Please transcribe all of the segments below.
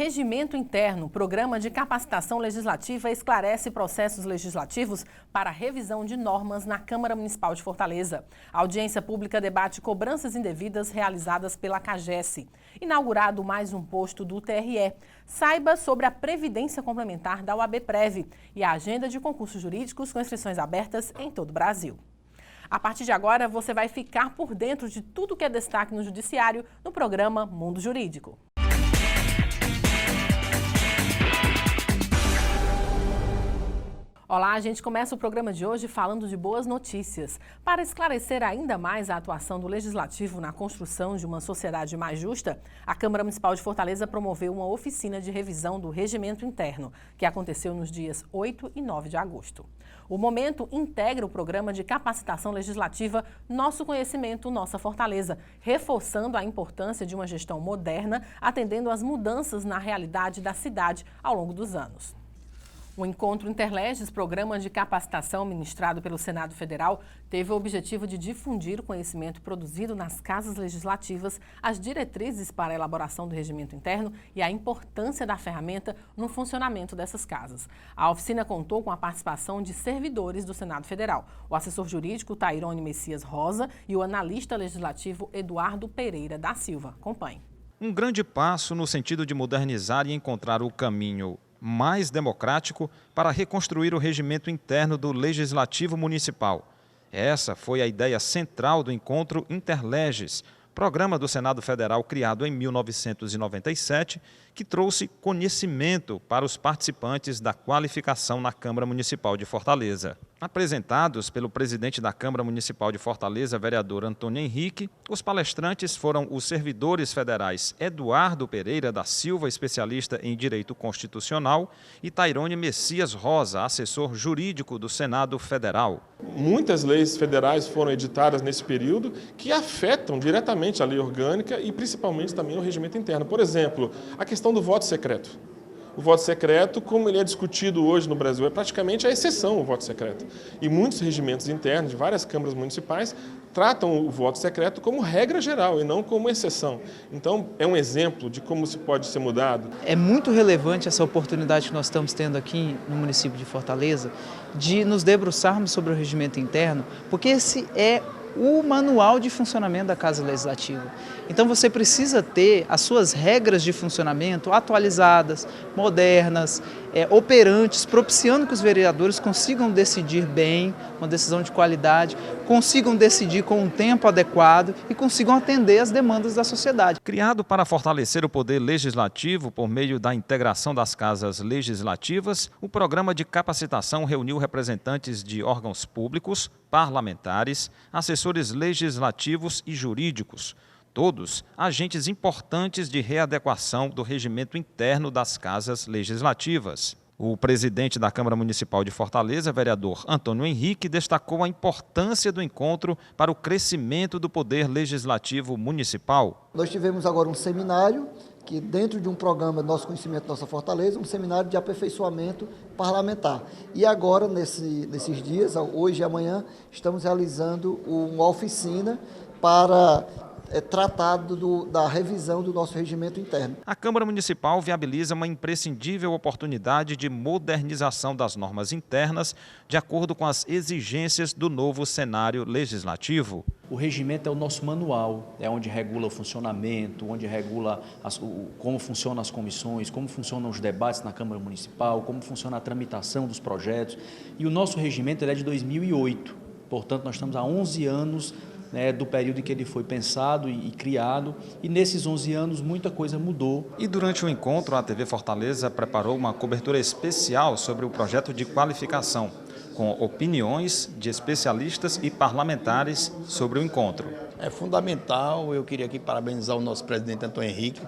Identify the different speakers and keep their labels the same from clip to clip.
Speaker 1: Regimento Interno, programa de capacitação legislativa, esclarece processos legislativos para revisão de normas na Câmara Municipal de Fortaleza. A audiência pública debate cobranças indevidas realizadas pela CAGES. Inaugurado mais um posto do TRE. Saiba sobre a Previdência Complementar da UAB-Prev e a agenda de concursos jurídicos com inscrições abertas em todo o Brasil. A partir de agora, você vai ficar por dentro de tudo que é destaque no Judiciário no programa Mundo Jurídico. Olá, a gente começa o programa de hoje falando de boas notícias. Para esclarecer ainda mais a atuação do Legislativo na construção de uma sociedade mais justa, a Câmara Municipal de Fortaleza promoveu uma oficina de revisão do Regimento Interno, que aconteceu nos dias 8 e 9 de agosto. O momento integra o programa de capacitação legislativa Nosso Conhecimento, Nossa Fortaleza, reforçando a importância de uma gestão moderna, atendendo às mudanças na realidade da cidade ao longo dos anos. O Encontro Interleges, programa de capacitação ministrado pelo Senado Federal, teve o objetivo de difundir o conhecimento produzido nas casas legislativas, as diretrizes para a elaboração do regimento interno e a importância da ferramenta no funcionamento dessas casas. A oficina contou com a participação de servidores do Senado Federal, o assessor jurídico Tairone Messias Rosa e o analista legislativo Eduardo Pereira da Silva. Acompanhe.
Speaker 2: Um grande passo no sentido de modernizar e encontrar o caminho mais democrático para reconstruir o regimento interno do Legislativo Municipal. Essa foi a ideia central do Encontro Interleges, programa do Senado Federal criado em 1997, que trouxe conhecimento para os participantes da qualificação na Câmara Municipal de Fortaleza. Apresentados pelo presidente da Câmara Municipal de Fortaleza, vereador Antônio Henrique, os palestrantes foram os servidores federais Eduardo Pereira da Silva, especialista em Direito Constitucional, e Tairone Messias Rosa, assessor jurídico do Senado Federal.
Speaker 3: Muitas leis federais foram editadas nesse período que afetam diretamente a lei orgânica e principalmente também o regimento interno. Por exemplo, a questão do voto secreto. O voto secreto, como ele é discutido hoje no Brasil, é praticamente a exceção o voto secreto. E muitos regimentos internos de várias câmaras municipais tratam o voto secreto como regra geral e não como exceção. Então, é um exemplo de como se pode ser mudado.
Speaker 4: É muito relevante essa oportunidade que nós estamos tendo aqui no município de Fortaleza de nos debruçarmos sobre o regimento interno, porque esse é o manual de funcionamento da Casa Legislativa. Então você precisa ter as suas regras de funcionamento atualizadas, modernas, operantes, propiciando que os vereadores consigam decidir bem, uma decisão de qualidade, consigam decidir com um tempo adequado e consigam atender às demandas da sociedade.
Speaker 2: Criado para fortalecer o poder legislativo por meio da integração das casas legislativas, o programa de capacitação reuniu representantes de órgãos públicos, parlamentares, assessores legislativos e jurídicos, todos agentes importantes de readequação do regimento interno das casas legislativas. O presidente da Câmara Municipal de Fortaleza, vereador Antônio Henrique, destacou a importância do encontro para o crescimento do poder legislativo municipal.
Speaker 5: Nós tivemos agora um seminário que dentro de um programa Nosso Conhecimento, Nossa Fortaleza, um seminário de aperfeiçoamento parlamentar. E agora, nesses dias, hoje e amanhã, estamos realizando uma oficina para tratado da revisão do nosso regimento interno.
Speaker 2: A Câmara Municipal viabiliza uma imprescindível oportunidade de modernização das normas internas de acordo com as exigências do novo cenário legislativo.
Speaker 6: O regimento é o nosso manual, é onde regula o funcionamento, onde regula como funcionam as comissões, como funcionam os debates na Câmara Municipal, como funciona a tramitação dos projetos. E o nosso regimento é de 2008, portanto nós estamos há 11 anos do período em que ele foi pensado e criado, e nesses 11 anos muita coisa mudou.
Speaker 2: E durante o encontro, a TV Fortaleza preparou uma cobertura especial sobre o projeto de qualificação, com opiniões de especialistas e parlamentares sobre o encontro.
Speaker 7: É fundamental, eu queria aqui parabenizar o nosso presidente Antônio Henrique,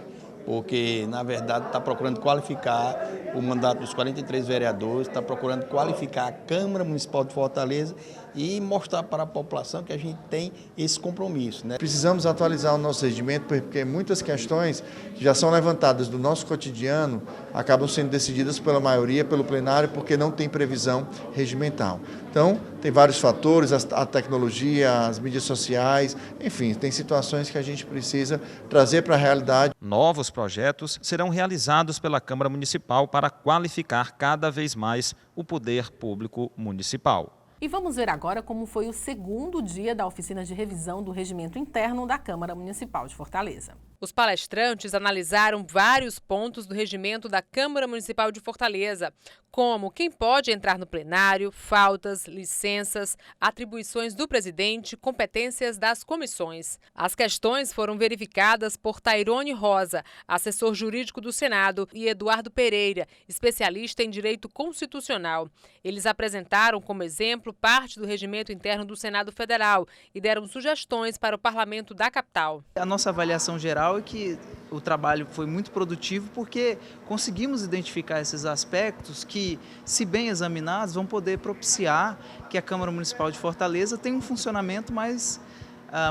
Speaker 7: porque, na verdade, está procurando qualificar o mandato dos 43 vereadores, está procurando qualificar a Câmara Municipal de Fortaleza e mostrar para a população que a gente tem esse compromisso, né?
Speaker 8: Precisamos atualizar o nosso regimento porque muitas questões que já são levantadas do nosso cotidiano acabam sendo decididas pela maioria, pelo plenário, porque não tem previsão regimental. Então, tem vários fatores, a tecnologia, as mídias sociais, enfim, tem situações que a gente precisa trazer para a realidade.
Speaker 2: Novos projetos serão realizados pela Câmara Municipal para qualificar cada vez mais o poder público municipal.
Speaker 1: E vamos ver agora como foi o segundo dia da oficina de revisão do regimento interno da Câmara Municipal de Fortaleza.
Speaker 9: Os palestrantes analisaram vários pontos do regimento da Câmara Municipal de Fortaleza, como quem pode entrar no plenário, faltas, licenças, atribuições do presidente, competências das comissões. As questões foram verificadas por Tairone Rosa, assessor jurídico do Senado, e Eduardo Pereira, especialista em direito constitucional. Eles apresentaram como exemplo parte do regimento interno do Senado Federal e deram sugestões para o parlamento da capital.
Speaker 4: A nossa avaliação geral é que o trabalho foi muito produtivo porque conseguimos identificar esses aspectos que, se bem examinados, vão poder propiciar que a Câmara Municipal de Fortaleza tenha um funcionamento mais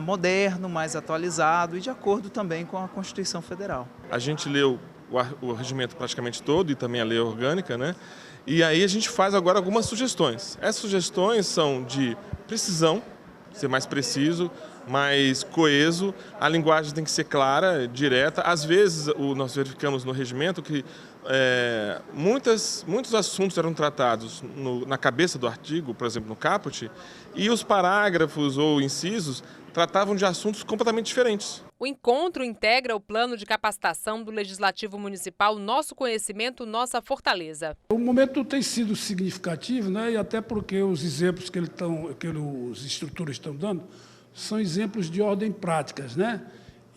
Speaker 4: moderno, mais atualizado e de acordo também com a Constituição Federal.
Speaker 3: A gente leu o regimento praticamente todo e também a lei orgânica, né? E aí a gente faz agora algumas sugestões. Essas sugestões são de precisão, ser mais preciso, mais coeso, a linguagem tem que ser clara, direta. Às vezes, nós verificamos no regimento que muitos assuntos eram tratados na cabeça do artigo, por exemplo, no caput, e os parágrafos ou incisos tratavam de assuntos completamente diferentes.
Speaker 9: O encontro integra o plano de capacitação do Legislativo Municipal Nosso Conhecimento, Nossa Fortaleza.
Speaker 10: O momento tem sido significativo, né? E até porque os exemplos que os instrutores estão dando são exemplos de ordem práticas, né?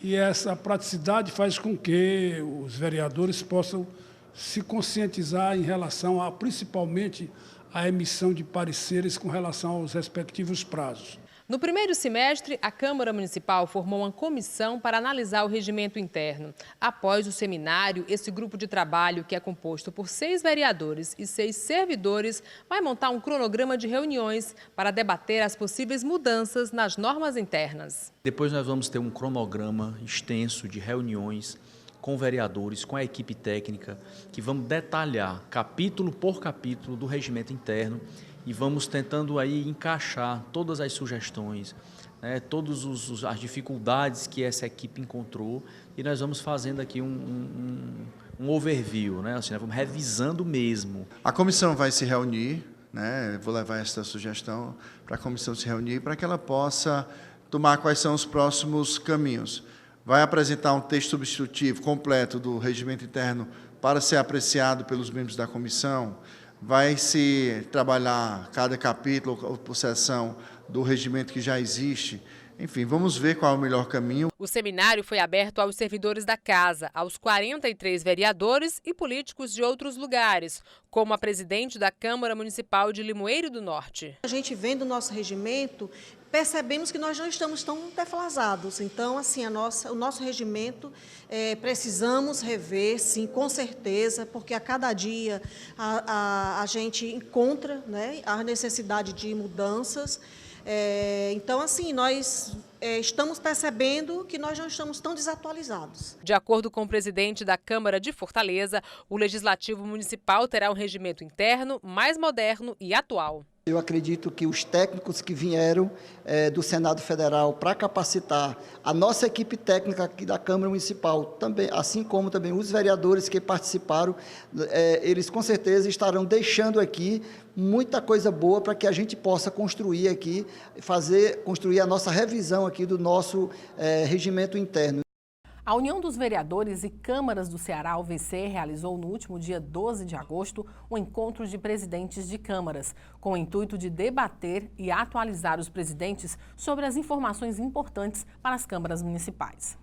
Speaker 10: E essa praticidade faz com que os vereadores possam se conscientizar em relação a, principalmente, a emissão de pareceres com relação aos respectivos prazos.
Speaker 9: No primeiro semestre, a Câmara Municipal formou uma comissão para analisar o regimento interno. Após o seminário, esse grupo de trabalho, que é composto por 6 vereadores e 6 servidores, vai montar um cronograma de reuniões para debater as possíveis mudanças nas normas internas.
Speaker 6: Depois nós vamos ter um cronograma extenso de reuniões com vereadores, com a equipe técnica, que vamos detalhar capítulo por capítulo do regimento interno e vamos tentando aí encaixar todas as sugestões, né, todas as dificuldades que essa equipe encontrou, e nós vamos fazendo aqui um overview, né, assim, nós vamos revisando mesmo.
Speaker 8: A comissão vai se reunir, né, vou levar essa sugestão para a comissão se reunir para que ela possa tomar quais são os próximos caminhos. Vai apresentar um texto substitutivo completo do regimento interno para ser apreciado pelos membros da comissão. Vai se trabalhar cada capítulo ou por seção do regimento que já existe. Enfim, vamos ver qual é o melhor caminho.
Speaker 9: O seminário foi aberto aos servidores da Casa, aos 43 vereadores e políticos de outros lugares, como a presidente da Câmara Municipal de Limoeiro do Norte.
Speaker 11: A gente vendo o nosso regimento, percebemos que nós não estamos tão defasados. Então, assim, o nosso regimento precisamos rever, sim, com certeza, porque a cada dia a gente encontra, né, a necessidade de mudanças. Então, assim, nós estamos percebendo que nós não estamos tão desatualizados.
Speaker 9: De acordo com o presidente da Câmara de Fortaleza, o Legislativo Municipal terá um regimento interno mais moderno e atual.
Speaker 5: Eu acredito que os técnicos que vieram do Senado Federal para capacitar a nossa equipe técnica aqui da Câmara Municipal, também, assim como também os vereadores que participaram, eles com certeza estarão deixando aqui muita coisa boa para que a gente possa construir aqui, construir a nossa revisão aqui do nosso regimento interno.
Speaker 1: A União dos Vereadores e Câmaras do Ceará, UVC, realizou no último dia 12 de agosto um encontro de presidentes de câmaras, com o intuito de debater e atualizar os presidentes sobre as informações importantes para as câmaras municipais.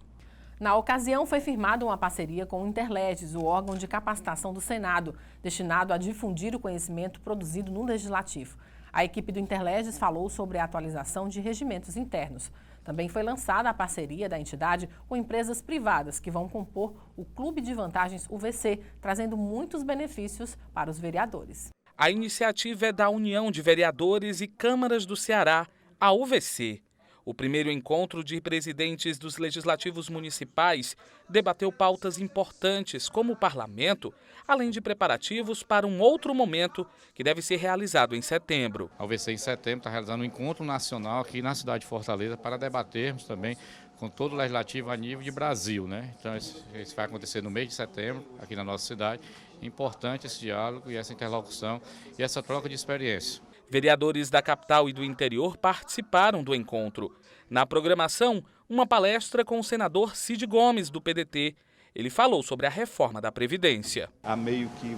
Speaker 1: Na ocasião, foi firmada uma parceria com o Interleges, o órgão de capacitação do Senado, destinado a difundir o conhecimento produzido no Legislativo. A equipe do Interleges falou sobre a atualização de regimentos internos. Também foi lançada a parceria da entidade com empresas privadas que vão compor o Clube de Vantagens UVC, trazendo muitos benefícios para os vereadores.
Speaker 12: A iniciativa é da União de Vereadores e Câmaras do Ceará, a UVC. O primeiro encontro de presidentes dos legislativos municipais debateu pautas importantes como o parlamento, além de preparativos para um outro momento que deve ser realizado em setembro.
Speaker 13: A UVC em setembro está realizando um encontro nacional aqui na cidade de Fortaleza para debatermos também com todo o legislativo a nível de Brasil, né? Então isso vai acontecer no mês de setembro aqui na nossa cidade. É importante esse diálogo e essa interlocução e essa troca de experiência.
Speaker 12: Vereadores da capital e do interior participaram do encontro. Na programação, uma palestra com o senador Cid Gomes, do PDT. Ele falou sobre a reforma da Previdência.
Speaker 14: Há meio que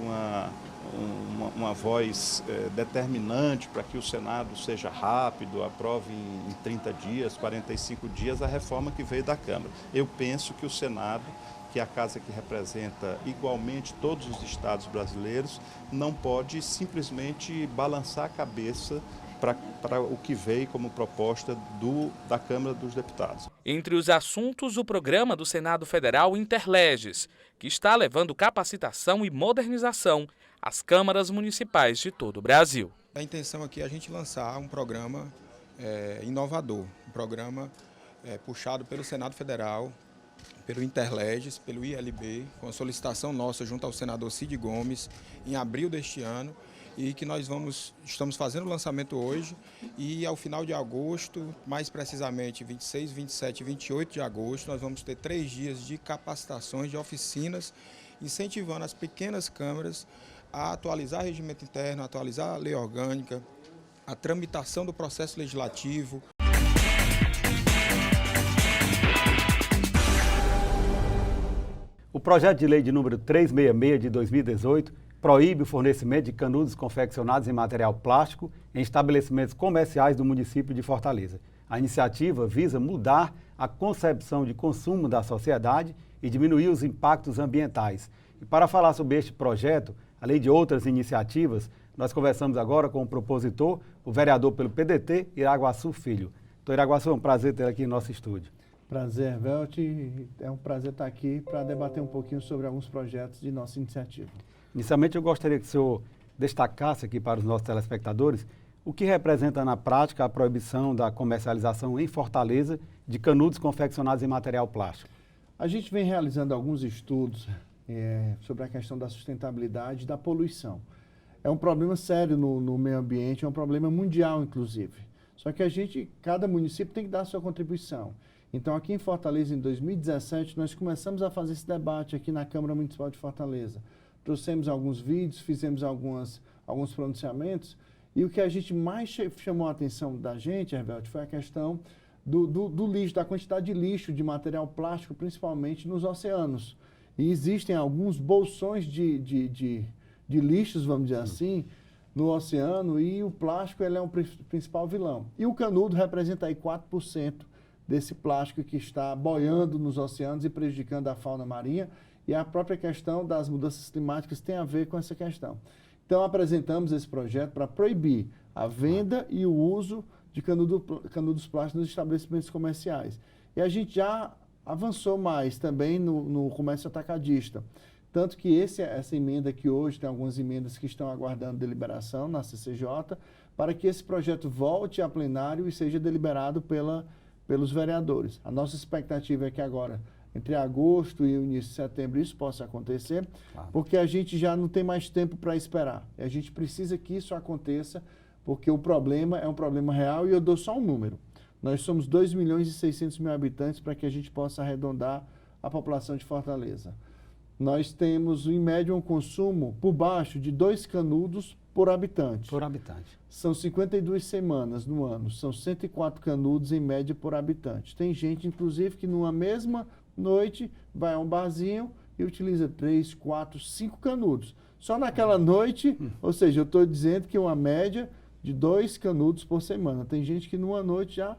Speaker 14: uma voz determinante para que o Senado seja rápido, aprove em 30 dias, 45 dias a reforma que veio da Câmara. Eu penso que o Senado, que é a casa que representa igualmente todos os estados brasileiros, não pode simplesmente balançar a cabeça para o que veio como proposta da Câmara dos Deputados.
Speaker 12: Entre os assuntos, o programa do Senado Federal Interleges, que está levando capacitação e modernização às câmaras municipais de todo o Brasil.
Speaker 15: A intenção aqui é a gente lançar um programa inovador, um programa puxado pelo Senado Federal, pelo Interleges, pelo ILB, com a solicitação nossa junto ao senador Cid Gomes, em abril deste ano, e que nós estamos fazendo o lançamento hoje e ao final de agosto, mais precisamente 26, 27 e 28 de agosto, nós vamos ter 3 dias de capacitações, de oficinas, incentivando as pequenas câmaras a atualizar o regimento interno, a atualizar a lei orgânica, a tramitação do processo legislativo.
Speaker 16: O projeto de lei de número 366 de 2018 proíbe o fornecimento de canudos confeccionados em material plástico em estabelecimentos comerciais do município de Fortaleza. A iniciativa visa mudar a concepção de consumo da sociedade e diminuir os impactos ambientais. E para falar sobre este projeto, além de outras iniciativas, nós conversamos agora com o propositor, o vereador pelo PDT, Iraguaçu Filho. Doutor Iraguaçu, é um prazer ter aqui no nosso estúdio.
Speaker 17: Prazer, Velt. É um prazer estar aqui para debater um pouquinho sobre alguns projetos de nossa iniciativa.
Speaker 16: Inicialmente, eu gostaria que o senhor destacasse aqui para os nossos telespectadores o que representa na prática a proibição da comercialização em Fortaleza de canudos confeccionados em material plástico.
Speaker 17: A gente vem realizando alguns estudos sobre a questão da sustentabilidade e da poluição. É um problema sério no meio ambiente, é um problema mundial, inclusive. Só que cada município tem que dar a sua contribuição. Então, aqui em Fortaleza, em 2017, nós começamos a fazer esse debate aqui na Câmara Municipal de Fortaleza. Trouxemos alguns vídeos, fizemos alguns pronunciamentos, e o que a gente mais chamou a atenção da gente, Herbert, foi a questão do lixo, da quantidade de lixo, de material plástico, principalmente nos oceanos. E existem alguns bolsões de lixos, vamos dizer assim, no oceano, e o plástico ele é o principal vilão. E o canudo representa aí 4% desse plástico que está boiando nos oceanos e prejudicando a fauna marinha, e a própria questão das mudanças climáticas tem a ver com essa questão. Então, apresentamos esse projeto para proibir a venda e o uso de canudos plásticos nos estabelecimentos comerciais. E a gente já avançou mais também no comércio atacadista. Tanto que essa emenda aqui hoje, tem algumas emendas que estão aguardando deliberação na CCJ, para que esse projeto volte a plenário e seja deliberado pelos vereadores. A nossa expectativa é que agora, entre agosto e o início de setembro, isso possa acontecer, porque a gente já não tem mais tempo para esperar. A gente precisa que isso aconteça, porque o problema é um problema real, e eu dou só um número. Nós somos 2.600.000 habitantes para que a gente possa arredondar a população de Fortaleza. Nós temos, em média, um consumo por baixo de 2 canudos por habitante.
Speaker 16: Por habitante.
Speaker 17: São 52 semanas no ano, são 104 canudos em média por habitante. Tem gente, inclusive, que numa mesma noite vai a um barzinho e utiliza 3, 4, 5 canudos. Só naquela noite, ou seja, eu estou dizendo que é uma média de 2 canudos por semana. Tem gente que numa noite já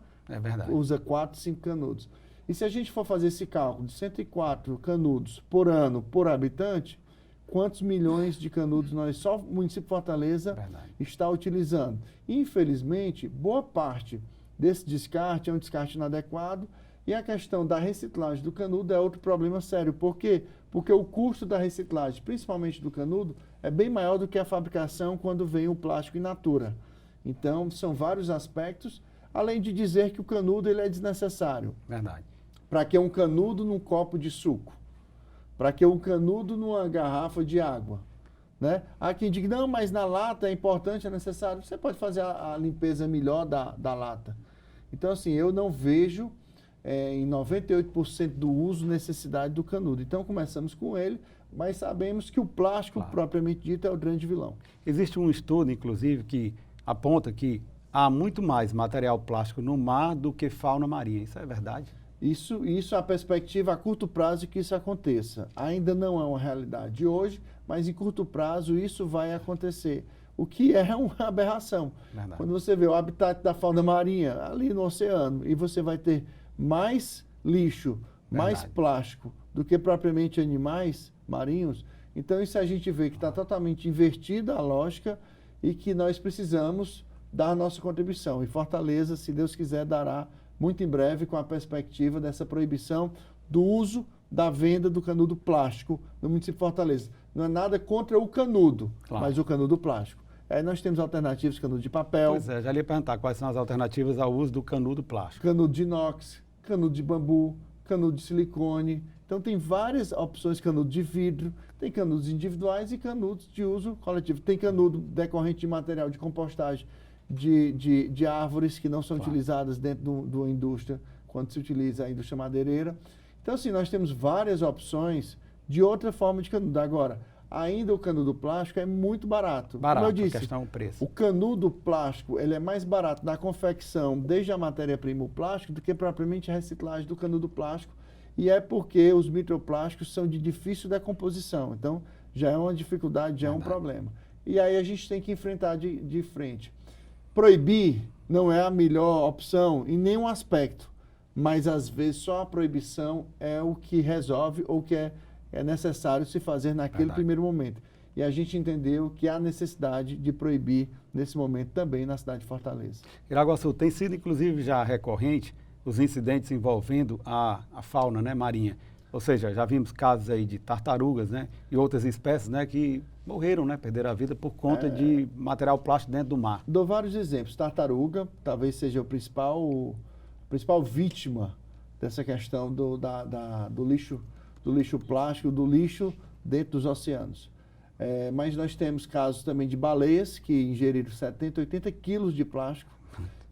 Speaker 17: usa 4, 5 canudos. E se a gente for fazer esse cálculo de 104 canudos por ano por habitante, quantos milhões de canudos só o município de Fortaleza está utilizando? Infelizmente, boa parte desse descarte é um descarte inadequado. E a questão da reciclagem do canudo é outro problema sério. Por quê? Porque o custo da reciclagem, principalmente do canudo, é bem maior do que a fabricação quando vem o plástico in natura. Então, são vários aspectos, além de dizer que o canudo ele é desnecessário.
Speaker 16: Verdade.
Speaker 17: Para que um canudo num copo de suco? Para que um canudo numa garrafa de água? Né? Há quem diga, não, mas na lata é importante, é necessário. Você pode fazer a limpeza melhor da lata. Então, assim, eu não vejo em 98% do uso necessidade do canudo. Então, começamos com ele, mas sabemos que o plástico, propriamente dito, é o grande vilão.
Speaker 16: Existe um estudo, inclusive, que aponta que há muito mais material plástico no mar do que fauna marinha. Isso é verdade?
Speaker 17: Isso é a perspectiva a curto prazo que isso aconteça. Ainda não é uma realidade hoje, mas em curto prazo isso vai acontecer. O que é uma aberração. Verdade. Quando você vê o habitat da fauna marinha ali no oceano e você vai ter mais lixo, mais plástico do que propriamente animais marinhos, então isso a gente vê que está totalmente invertida a lógica e que nós precisamos dar a nossa contribuição. E Fortaleza, se Deus quiser, dará muito em breve com a perspectiva dessa proibição do uso da venda do canudo plástico no município de Fortaleza. Não é nada contra o canudo, mas o canudo plástico. Aí nós temos alternativas, canudo de papel.
Speaker 16: Pois é, já ia perguntar quais são as alternativas ao uso do canudo plástico.
Speaker 17: Canudo de inox, canudo de bambu, canudo de silicone. Então tem várias opções, canudo de vidro, tem canudos individuais e canudos de uso coletivo. Tem canudo decorrente de material de compostagem de árvores que não são utilizadas dentro da indústria, quando se utiliza a indústria madeireira. Então, assim, nós temos várias opções de outra forma de canudo. Agora, ainda o canudo plástico é muito barato.
Speaker 16: Barato,
Speaker 17: como eu disse,
Speaker 16: a questão é o preço.
Speaker 17: O canudo plástico ele é mais barato na confecção, desde a matéria-prima, o plástico, do que propriamente a reciclagem do canudo plástico. E é porque os microplásticos são de difícil decomposição. Então, já é uma dificuldade, já é um problema. E aí a gente tem que enfrentar de frente. Proibir não é a melhor opção em nenhum aspecto, mas às vezes só a proibição é o que resolve ou que é necessário se fazer naquele primeiro momento. E a gente entendeu que há necessidade de proibir nesse momento também na cidade de Fortaleza.
Speaker 16: Iraguaçu, tem sido inclusive já recorrente os incidentes envolvendo a fauna, né, marinha. Ou seja, já vimos casos aí de tartarugas, né, e outras espécies, né, que morreram, né, perderam a vida por conta de material plástico dentro do mar.
Speaker 17: Dou vários exemplos. Tartaruga talvez seja a principal vítima dessa questão do lixo plástico, do lixo dentro dos oceanos. Mas nós temos casos também de baleias que ingeriram 70, 80 quilos de plástico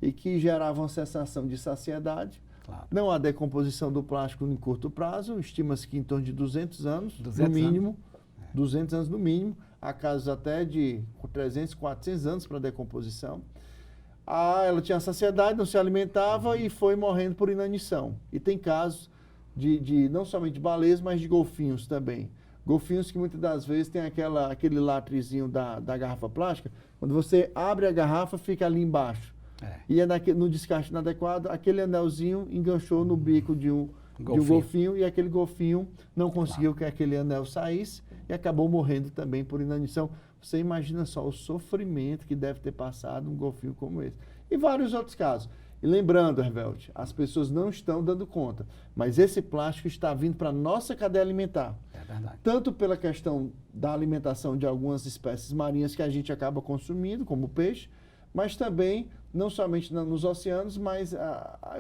Speaker 17: e que geravam a sensação de saciedade. Claro. Não há decomposição do plástico em curto prazo, estima-se que em torno de 200 anos, no mínimo. 200 anos no mínimo, há casos até de 300, 400 anos para decomposição. Ela tinha saciedade, não se alimentava e foi morrendo por inanição. E tem casos de não somente de baleias, mas de golfinhos também. Golfinhos que muitas das vezes tem aquele latrezinho da garrafa plástica, quando você abre a garrafa, fica ali embaixo. E no descarte inadequado, aquele anelzinho enganchou no bico de um golfinho e aquele golfinho não conseguiu que aquele anel saísse e acabou morrendo também por inanição. Você imagina só o sofrimento que deve ter passado um golfinho como esse. E vários outros casos. E lembrando, Hervelt, as pessoas não estão dando conta, mas esse plástico está vindo para a nossa cadeia alimentar.
Speaker 16: É verdade.
Speaker 17: Tanto pela questão da alimentação de algumas espécies marinhas que a gente acaba consumindo, como o peixe, mas também, não somente nos oceanos, mas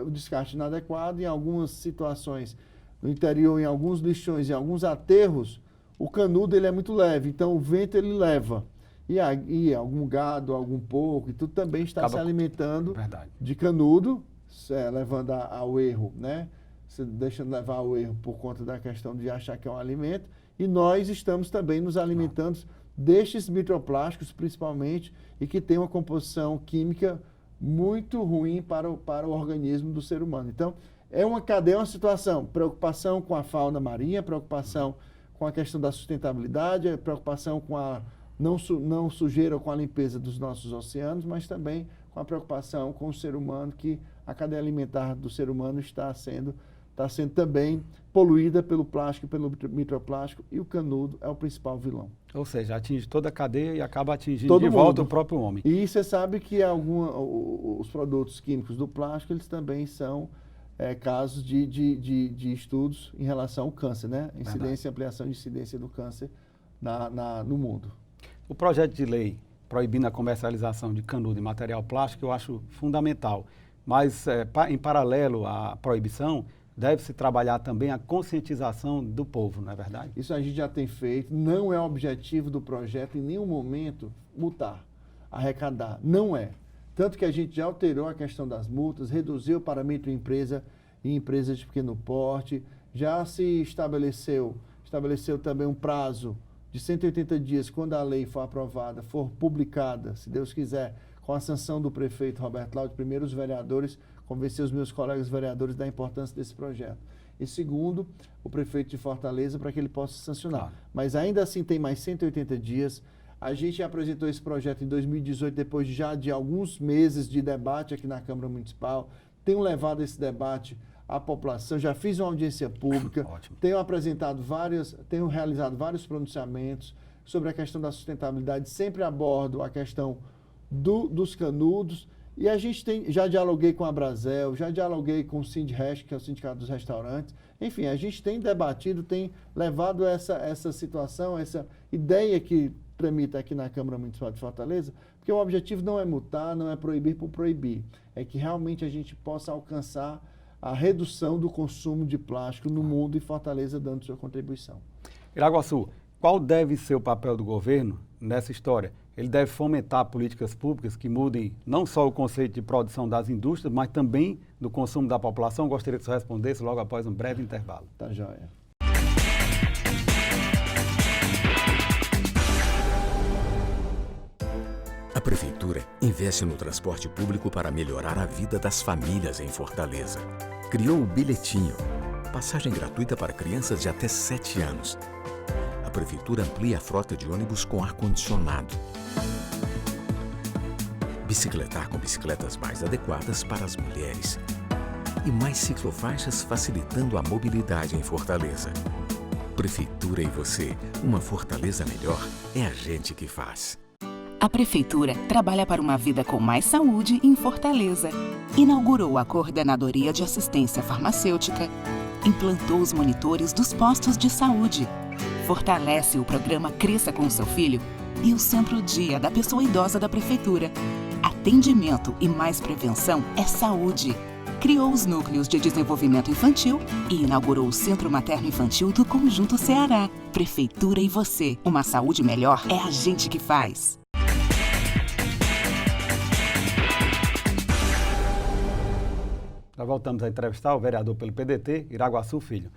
Speaker 17: o descarte inadequado em algumas situações no interior, em alguns lixões, em alguns aterros, o canudo ele é muito leve, então o vento ele leva. E algum gado, algum porco, e tudo também está se alimentando de canudo, levando ao erro, né? Deixando levar ao erro por conta da questão de achar que é um alimento. E nós estamos também nos alimentando destes microplásticos, principalmente, e que tem uma composição química muito ruim para o organismo do ser humano. Então, é uma cadeia, uma situação, preocupação com a fauna marinha, preocupação com a questão da sustentabilidade, preocupação com a não sujeira ou com a limpeza dos nossos oceanos, mas também com a preocupação com o ser humano, que a cadeia alimentar do ser humano está sendo está sendo também poluída pelo plástico, pelo microplástico, e o canudo é o principal vilão.
Speaker 16: Ou seja, atinge toda a cadeia e acaba atingindo
Speaker 17: Todo
Speaker 16: de volta
Speaker 17: mundo.
Speaker 16: o próprio homem.
Speaker 17: E você sabe que os produtos químicos do plástico, eles também são casos de estudos em relação ao câncer, né? Incidência e ampliação de incidência do câncer no mundo.
Speaker 16: O projeto de lei proibindo a comercialização de canudo e material plástico eu acho fundamental, mas em paralelo à proibição, deve-se trabalhar também a conscientização do povo, não é verdade?
Speaker 17: Isso a gente já tem feito, não é objetivo do projeto em nenhum momento multar, arrecadar, não é. Tanto que a gente já alterou a questão das multas, reduziu para microempresa e empresas de pequeno porte, já se estabeleceu também um prazo de 180 dias, quando a lei for aprovada, for publicada, se Deus quiser, com a sanção do prefeito Roberto Laude, primeiro os vereadores, convencer os meus colegas vereadores da importância desse projeto. E segundo, o prefeito de Fortaleza, para que ele possa sancionar.
Speaker 16: Claro.
Speaker 17: Mas ainda assim tem mais 180 dias. A gente apresentou esse projeto em 2018, depois já de alguns meses de debate aqui na Câmara Municipal. Tenho levado esse debate à população, já fiz uma audiência pública, tenho realizado vários pronunciamentos sobre a questão da sustentabilidade, sempre abordo a questão dos canudos, e a gente já dialoguei com a Brasel, já dialoguei com o Sindrest, que é o Sindicato dos Restaurantes. Enfim, a gente tem debatido, tem levado essa situação, essa ideia que tramita aqui na Câmara Municipal de Fortaleza, porque o objetivo não é multar, não é proibir por proibir, é que realmente a gente possa alcançar a redução do consumo de plástico no mundo, e Fortaleza dando sua contribuição.
Speaker 16: Iraguaçu, qual deve ser o papel do governo nessa história? Ele deve fomentar políticas públicas que mudem não só o conceito de produção das indústrias, mas também do consumo da população? Gostaria que você respondesse logo após um breve intervalo.
Speaker 17: Tá joia.
Speaker 18: A Prefeitura investe no transporte público para melhorar a vida das famílias em Fortaleza. Criou o Bilhetinho, passagem gratuita para crianças de até 7 anos. A Prefeitura amplia a frota de ônibus com ar-condicionado. Bicicletar com bicicletas mais adequadas para as mulheres. E mais ciclofaixas facilitando a mobilidade em Fortaleza. Prefeitura e você, uma Fortaleza melhor é a gente que faz.
Speaker 19: A Prefeitura trabalha para uma vida com mais saúde em Fortaleza. Inaugurou a Coordenadoria de Assistência Farmacêutica, implantou os monitores dos postos de saúde, fortalece o programa Cresça com o Seu Filho e o Centro Dia da Pessoa Idosa da Prefeitura. Atendimento e mais prevenção é saúde. Criou os núcleos de desenvolvimento infantil e inaugurou o Centro Materno Infantil do Conjunto Ceará. Prefeitura e você, uma saúde melhor é a gente que faz.
Speaker 16: Nós voltamos a entrevistar o vereador pelo PDT, Iraguaçu Filho.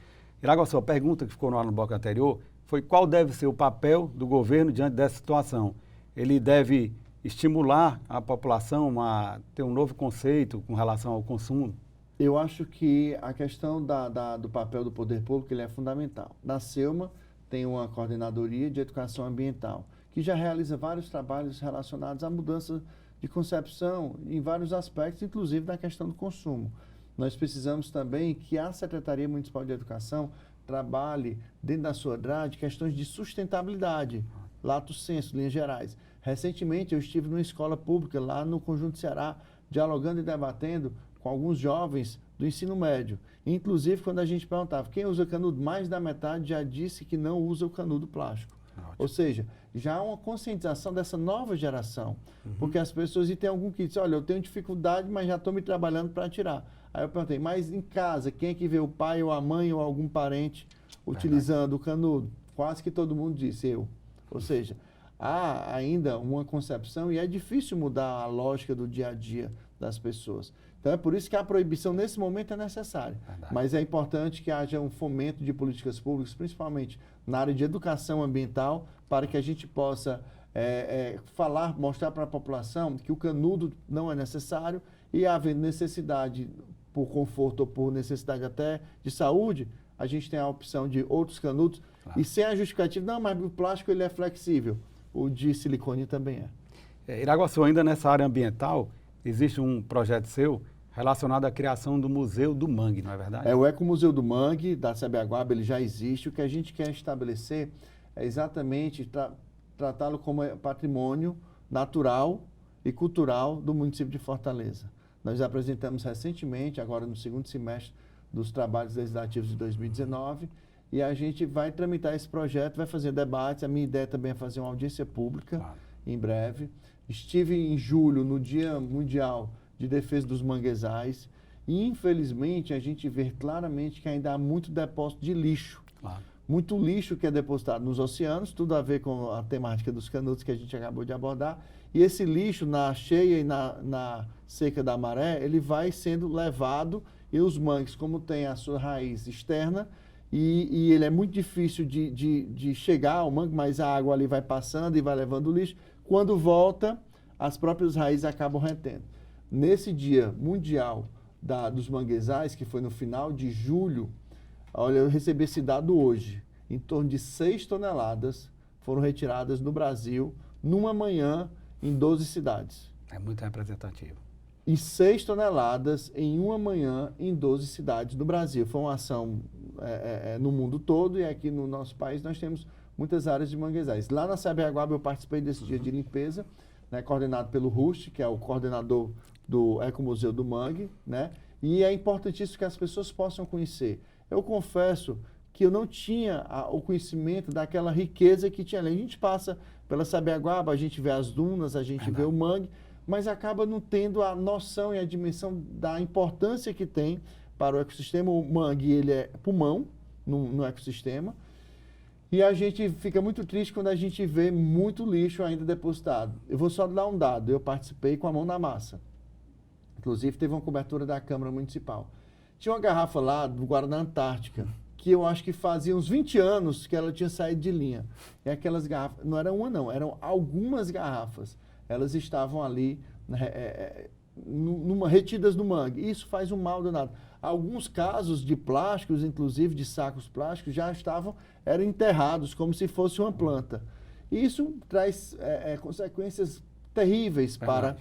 Speaker 16: Iraguaçu, a pergunta que ficou no ar no bloco anterior foi qual deve ser o papel do governo diante dessa situação. Ele deve estimular a população a ter um novo conceito com relação ao consumo?
Speaker 17: Eu acho que a questão do papel do poder público ele é fundamental. Na SEUMA tem uma coordenadoria de educação ambiental, que já realiza vários trabalhos relacionados à mudança de concepção em vários aspectos, inclusive na questão do consumo. Nós precisamos também que a Secretaria Municipal de Educação trabalhe dentro da sua grade questões de sustentabilidade, lato sensu, linhas gerais. Recentemente eu estive numa escola pública lá no Conjunto Ceará, dialogando e debatendo com alguns jovens do ensino médio. Inclusive, quando a gente perguntava quem usa canudo, mais da metade já disse que não usa o canudo plástico. Ótimo. Ou seja, já há uma conscientização dessa nova geração. Porque as pessoas, e tem algum que diz, olha, eu tenho dificuldade, mas já estou me trabalhando para tirar. Aí eu perguntei, mas em casa, quem é que vê o pai ou a mãe ou algum parente utilizando o canudo? Quase que todo mundo disse, eu. Ou seja, há ainda uma concepção e é difícil mudar a lógica do dia a dia das pessoas. Então é por isso que a proibição nesse momento é necessária. Mas é importante que haja um fomento de políticas públicas, principalmente na área de educação ambiental, para que a gente possa mostrar para a população que o canudo não é necessário e havendo necessidade por conforto ou por necessidade até de saúde, a gente tem a opção de outros canudos e sem a justificativa, não, mas o plástico ele é flexível, o de silicone também é.
Speaker 16: Iraguaçu, ainda nessa área ambiental, existe um projeto seu relacionado à criação do Museu do Mangue, não é verdade?
Speaker 17: O Ecomuseu do Mangue, da Sabiaguaba, ele já existe. O que a gente quer estabelecer é exatamente tratá-lo como patrimônio natural e cultural do município de Fortaleza. Nós apresentamos recentemente, agora no segundo semestre dos trabalhos legislativos de 2019, e a gente vai tramitar esse projeto, vai fazer debates. A minha ideia também é fazer uma audiência pública em breve. Estive em julho, no Dia Mundial de Defesa dos Manguezais, e infelizmente a gente vê claramente que ainda há muito depósito de lixo. Muito lixo que é depositado nos oceanos, tudo a ver com a temática dos canudos que a gente acabou de abordar. E esse lixo, na cheia e na seca da maré, ele vai sendo levado, e os mangues, como tem a sua raiz externa, e ele é muito difícil de chegar ao mangue, mas a água ali vai passando e vai levando o lixo. Quando volta, as próprias raízes acabam retendo. Nesse Dia Mundial dos Manguezais, que foi no final de julho, olha, eu recebi esse dado hoje, em torno de 6 toneladas foram retiradas no Brasil, numa manhã, em 12 cidades.
Speaker 16: É muito representativo.
Speaker 17: E 6 toneladas em uma manhã, em 12 cidades do Brasil. Foi uma ação no mundo todo, e aqui no nosso país nós temos muitas áreas de manguezais. Lá na Sabiaguaba eu participei desse dia de limpeza, né, coordenado pelo Rust, que é o coordenador do Ecomuseu do Mangue, né? E é importantíssimo que as pessoas possam conhecer. Eu confesso que eu não tinha o conhecimento daquela riqueza que tinha ali. A gente passa pela Sabiaguaba, a gente vê as dunas, a gente vê o mangue, mas acaba não tendo a noção e a dimensão da importância que tem para o ecossistema. O mangue, ele é pulmão no ecossistema, e a gente fica muito triste quando a gente vê muito lixo ainda depositado. Eu vou só dar um dado: eu participei com a mão na massa. Inclusive, teve uma cobertura da Câmara Municipal. Tinha uma garrafa lá do Guaraná Antártica, que eu acho que fazia uns 20 anos que ela tinha saído de linha. E aquelas garrafas, não era uma não, eram algumas garrafas. Elas estavam ali, retidas no mangue. Isso faz um mal danado. Alguns casos de plásticos, inclusive de sacos plásticos, já eram enterrados como se fosse uma planta. E isso traz consequências terríveis para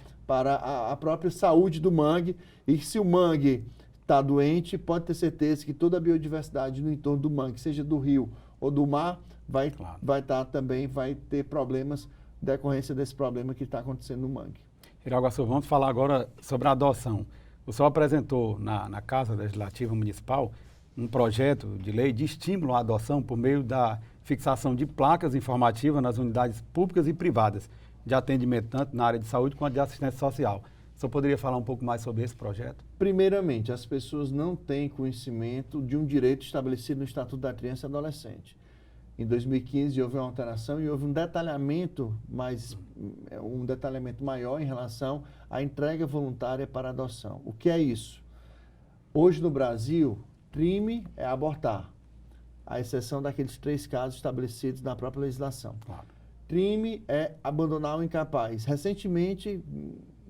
Speaker 17: a própria saúde do mangue. E se o mangue está doente, pode ter certeza que toda a biodiversidade no entorno do mangue, seja do rio ou do mar, vai ter problemas decorrência desse problema que está acontecendo no mangue.
Speaker 16: Iraugaçu, vamos falar agora sobre a adoção. O senhor apresentou na Casa Legislativa Municipal um projeto de lei de estímulo à adoção por meio da fixação de placas informativas nas unidades públicas e privadas de atendimento tanto na área de saúde quanto de assistência social. O senhor poderia falar um pouco mais sobre esse projeto?
Speaker 17: Primeiramente, as pessoas não têm conhecimento de um direito estabelecido no Estatuto da Criança e Adolescente. Em 2015 houve uma alteração e houve um detalhamento maior em relação à entrega voluntária para adoção. O que é isso? Hoje no Brasil, crime é abortar, à exceção daqueles 3 casos estabelecidos na própria legislação. Crime é abandonar o incapaz. Recentemente,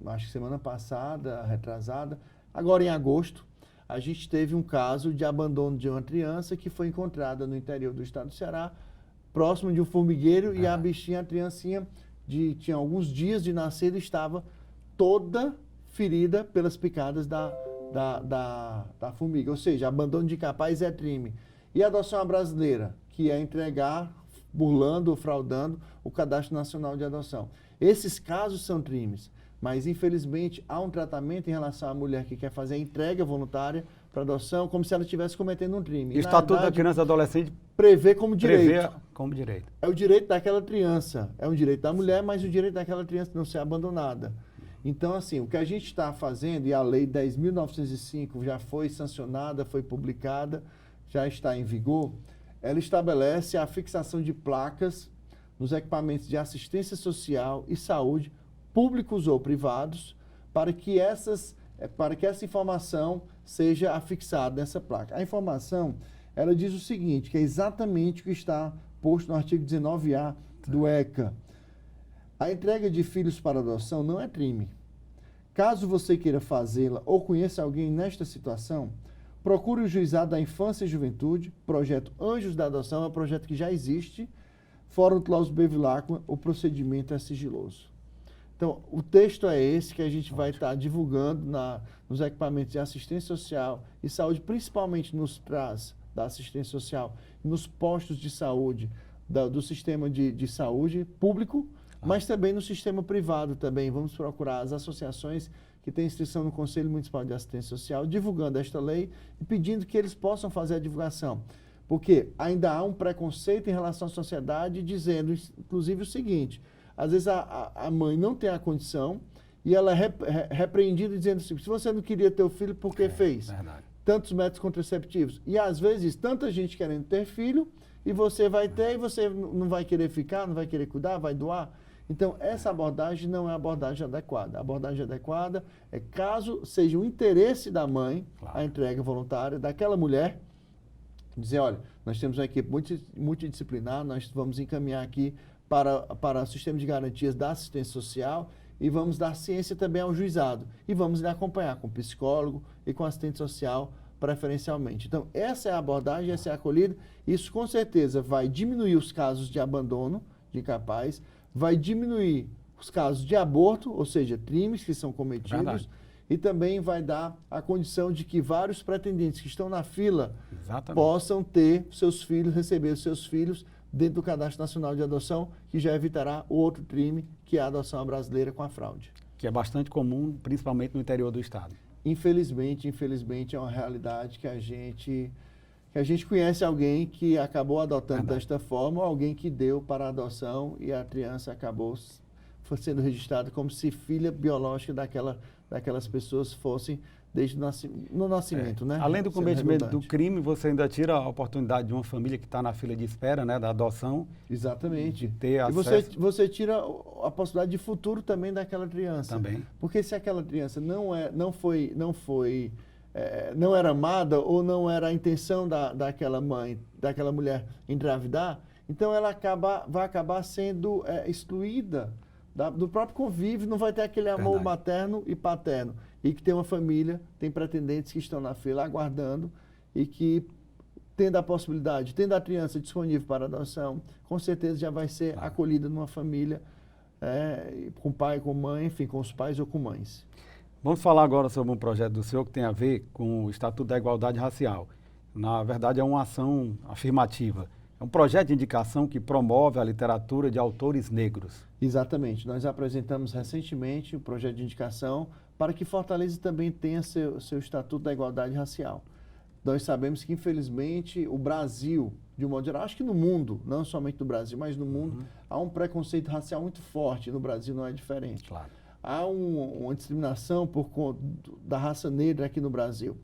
Speaker 17: acho que semana passada, retrasada, agora em agosto, a gente teve um caso de abandono de uma criança que foi encontrada no interior do estado do Ceará, próximo de um formigueiro, e a criancinha, tinha alguns dias de nascido, estava toda ferida pelas picadas da formiga. Ou seja, abandono de incapaz é crime. E a adoção brasileira, que é entregar, burlando ou fraudando o Cadastro Nacional de Adoção. Esses casos são crimes. Mas, infelizmente, há um tratamento em relação à mulher que quer fazer a entrega voluntária para adoção, como se ela estivesse cometendo um crime.
Speaker 16: O Estatuto da Criança e Adolescente
Speaker 17: prevê como direito.
Speaker 16: É
Speaker 17: o direito daquela criança. É um direito da mulher, mas o direito daquela criança não ser abandonada. Então, assim, o que a gente está fazendo, e a Lei 10.905 já foi sancionada, foi publicada, já está em vigor, ela estabelece a fixação de placas nos equipamentos de assistência social e saúde, públicos ou privados, para que essa informação seja afixada nessa placa. A informação, ela diz o seguinte, que é exatamente o que está posto no artigo 19A do ECA. A entrega de filhos para adoção não é crime. Caso você queira fazê-la ou conheça alguém nesta situação, procure o Juizado da Infância e Juventude, projeto Anjos da Adoção, é um projeto que já existe, Fórum Cláudio Bevilacqua, o procedimento é sigiloso. Então, o texto é esse que a gente vai estar divulgando nos equipamentos de assistência social e saúde, principalmente nos PRAs da assistência social, nos postos de saúde do sistema de saúde público, mas também no sistema privado também. Vamos procurar as associações que têm inscrição no Conselho Municipal de Assistência Social, divulgando esta lei e pedindo que eles possam fazer a divulgação. Porque ainda há um preconceito em relação à sociedade, dizendo, inclusive, o seguinte: às vezes a mãe não tem a condição e ela é repreendida dizendo assim: se você não queria ter o filho, por que fez?
Speaker 16: Verdade.
Speaker 17: Tantos métodos contraceptivos. E às vezes, tanta gente querendo ter filho, e você vai ter, e você não vai querer ficar, não vai querer cuidar, vai doar. Então, essa abordagem não é a abordagem adequada. A abordagem adequada é caso seja o interesse da mãe, a entrega voluntária daquela mulher, dizer: olha, nós temos uma equipe multidisciplinar, nós vamos encaminhar aqui para o sistema de garantias da assistência social e vamos dar ciência também ao juizado. E vamos lhe acompanhar com psicólogo e com assistente social, preferencialmente. Então, essa é a abordagem, essa é a acolhida. Isso, com certeza, vai diminuir os casos de abandono de incapaz, vai diminuir os casos de aborto, ou seja, crimes que são cometidos,
Speaker 16: Verdade.
Speaker 17: e também vai dar a condição de que vários pretendentes que estão na fila
Speaker 16: Exatamente.
Speaker 17: possam ter seus filhos, receber os seus filhos dentro do Cadastro Nacional de Adoção, que já evitará o outro crime, que é a adoção brasileira com a fraude.
Speaker 16: Que é bastante comum, principalmente no interior do estado.
Speaker 17: Infelizmente, é uma realidade que a gente conhece alguém que acabou adotando desta forma, ou alguém que deu para a adoção e a criança acabou sendo registrada como se filha biológica daquelas pessoas fossem desde no nascimento, né?
Speaker 16: Além do
Speaker 17: Sendo
Speaker 16: cometimento do
Speaker 17: redundante.
Speaker 16: crime, você ainda tira a oportunidade de uma família que está na fila de espera, né, da adoção.
Speaker 17: Exatamente.
Speaker 16: De ter
Speaker 17: E
Speaker 16: acesso.
Speaker 17: você tira a possibilidade de futuro também daquela criança.
Speaker 16: Também.
Speaker 17: Porque se aquela criança não era amada ou não era a intenção daquela mãe, daquela mulher engravidar, então ela vai acabar sendo excluída do próprio convívio, não vai ter aquele amor materno e paterno. E que tem uma família, tem pretendentes que estão na fila aguardando e que, tendo a possibilidade, tendo a criança disponível para adoção, com certeza já vai ser acolhida numa família com pai, com mãe, enfim, com os pais ou com mães.
Speaker 16: Vamos falar agora sobre um projeto do senhor que tem a ver com o Estatuto da Igualdade Racial. Na verdade, é uma ação afirmativa. É um projeto de indicação que promove a literatura de autores negros.
Speaker 17: Exatamente. Nós apresentamos recentemente o projeto de indicação para que Fortaleza também tenha seu Estatuto da Igualdade Racial. Nós sabemos que, infelizmente, o Brasil, de um modo geral, acho que no mundo, não somente no Brasil, mas no mundo, há um preconceito racial muito forte. No Brasil não é diferente.
Speaker 16: Claro.
Speaker 17: Há uma discriminação por conta da raça negra aqui no Brasil.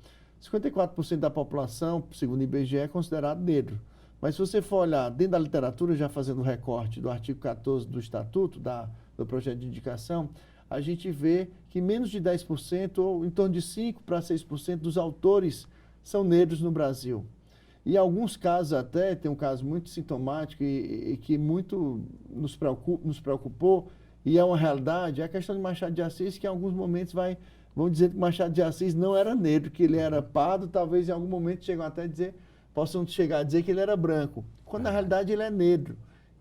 Speaker 17: 54% da população, segundo o IBGE, é considerado negro. Mas se você for olhar dentro da literatura, já fazendo o recorte do artigo 14 do Estatuto, do projeto de indicação, a gente vê que menos de 10%, ou em torno de 5% para 6% dos autores são negros no Brasil. E em alguns casos até, tem um caso muito sintomático e que muito nos preocupou, e é uma realidade, é a questão de Machado de Assis, que em alguns momentos vão dizer que Machado de Assis não era negro, que ele era pardo, talvez em algum momento possam chegar a dizer que ele era branco, quando na realidade ele é negro.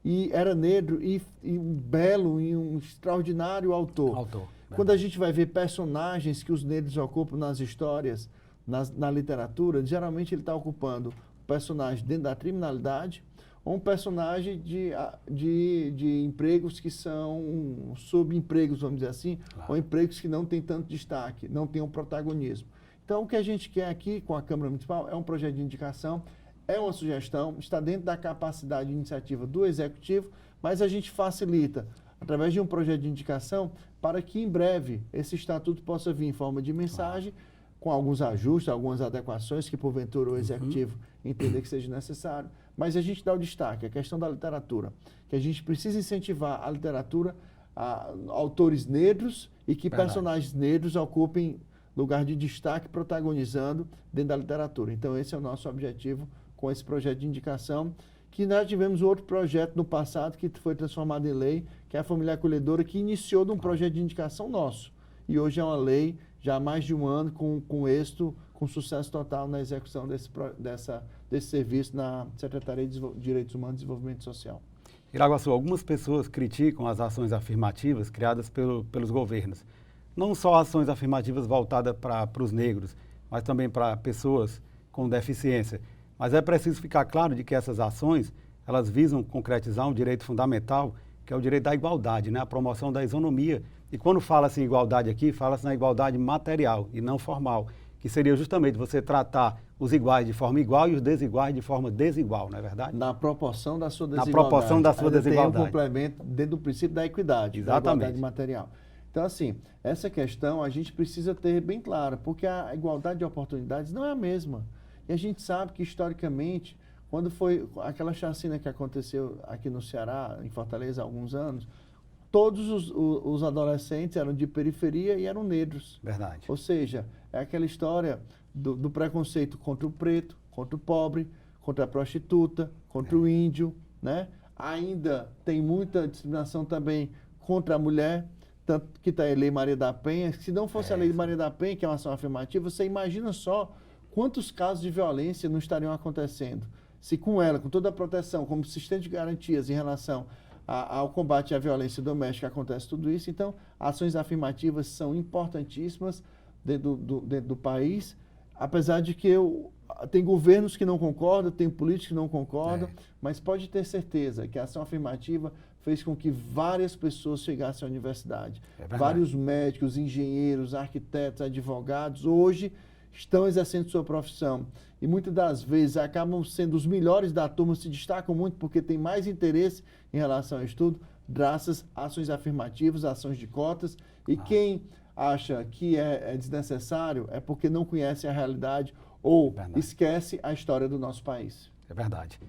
Speaker 17: E era negro e um belo e um extraordinário autor. Quando a gente vai ver personagens que os negros ocupam nas histórias, na literatura, geralmente ele está ocupando um personagem dentro da criminalidade ou um personagem de empregos que são subempregos, vamos dizer assim, ou empregos que não têm tanto destaque, não têm um protagonismo. Então, o que a gente quer aqui com a Câmara Municipal é um projeto de indicação, é uma sugestão, está dentro da capacidade de iniciativa do Executivo, mas a gente facilita, através de um projeto de indicação, para que em breve esse estatuto possa vir em forma de mensagem, com alguns ajustes, algumas adequações que porventura o Executivo entender que seja necessário. Mas a gente dá o destaque, a questão da literatura, que a gente precisa incentivar a literatura a autores negros e que personagens negros ocupem lugar de destaque protagonizando dentro da literatura. Então esse é o nosso objetivo com esse projeto de indicação, que nós tivemos outro projeto no passado que foi transformado em lei, que é a Família Acolhedora, que iniciou de um projeto de indicação nosso. E hoje é uma lei já há mais de um ano com êxito, com sucesso total na execução desse serviço na Secretaria de Direitos Humanos e Desenvolvimento Social.
Speaker 16: Iraguaçu, algumas pessoas criticam as ações afirmativas criadas pelos governos. Não só ações afirmativas voltadas para os negros, mas também para pessoas com deficiência. Mas é preciso ficar claro de que essas ações, elas visam concretizar um direito fundamental, que é o direito da igualdade, né? A promoção da isonomia. E quando fala-se em igualdade aqui, fala-se na igualdade material e não formal, que seria justamente você tratar os iguais de forma igual e os desiguais de forma desigual, não é verdade?
Speaker 17: Na proporção da sua desigualdade.
Speaker 16: Na proporção da sua desigualdade.
Speaker 17: Tem um complemento dentro do princípio da equidade,
Speaker 16: exatamente,
Speaker 17: da igualdade material. Então, assim, essa questão a gente precisa ter bem clara, porque a igualdade de oportunidades não é a mesma. E a gente sabe que, historicamente, quando foi aquela chacina que aconteceu aqui no Ceará, em Fortaleza, há alguns anos, todos os adolescentes eram de periferia e eram negros.
Speaker 16: Verdade.
Speaker 17: Ou seja, é aquela história do preconceito contra o preto, contra o pobre, contra a prostituta, contra o índio, né? Ainda tem muita discriminação também contra a mulher, tanto que está a Lei Maria da Penha. Se não fosse a Lei Maria da Penha, que é uma ação afirmativa, você imagina só quantos casos de violência não estariam acontecendo. Se com ela, com toda a proteção, como sistema de garantias em relação ao combate à violência doméstica, acontece tudo isso. Então, ações afirmativas são importantíssimas dentro do país, apesar de que tem governos que não concordam, tem políticos que não concordam, mas pode ter certeza que a ação afirmativa fez com que várias pessoas chegassem à universidade. Vários médicos, engenheiros, arquitetos, advogados, hoje estão exercendo sua profissão. E muitas das vezes acabam sendo os melhores da turma, se destacam muito porque têm mais interesse em relação ao estudo, graças a ações afirmativas, ações de cotas. E quem acha que é desnecessário é porque não conhece a realidade ou esquece a história do nosso país.
Speaker 16: É verdade.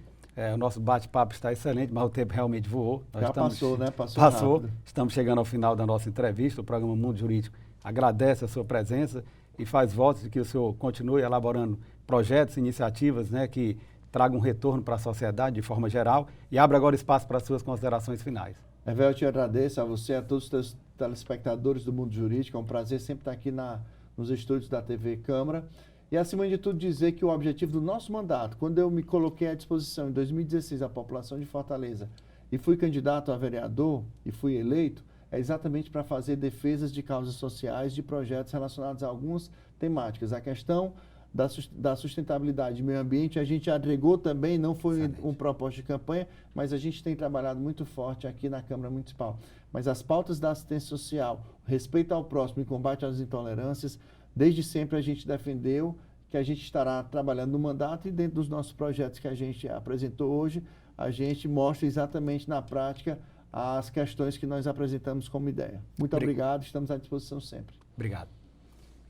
Speaker 16: O nosso bate-papo está excelente, mas o tempo realmente voou.
Speaker 17: Passou, né? Passou rápido.
Speaker 16: Estamos chegando ao final da nossa entrevista. O programa Mundo Jurídico agradece a sua presença e faz votos de que o senhor continue elaborando projetos, iniciativas, né, que tragam um retorno para a sociedade de forma geral, e abra agora espaço para as suas considerações finais.
Speaker 17: Evel, eu te agradeço a você, a todos os teus telespectadores do Mundo Jurídico. É um prazer sempre estar aqui nos estúdios da TV Câmara. E, acima de tudo, dizer que o objetivo do nosso mandato, quando eu me coloquei à disposição em 2016 à população de Fortaleza e fui candidato a vereador e fui eleito, é exatamente para fazer defesas de causas sociais, de projetos relacionados a algumas temáticas. A questão da sustentabilidade do meio ambiente, a gente agregou também, não foi um propósito de campanha, mas a gente tem trabalhado muito forte aqui na Câmara Municipal. Mas as pautas da assistência social, respeito ao próximo e combate às intolerâncias, desde sempre a gente defendeu que a gente estará trabalhando no mandato, e dentro dos nossos projetos que a gente apresentou hoje, a gente mostra exatamente na prática as questões que nós apresentamos como ideia. Muito obrigado, estamos à disposição sempre.
Speaker 16: Obrigado.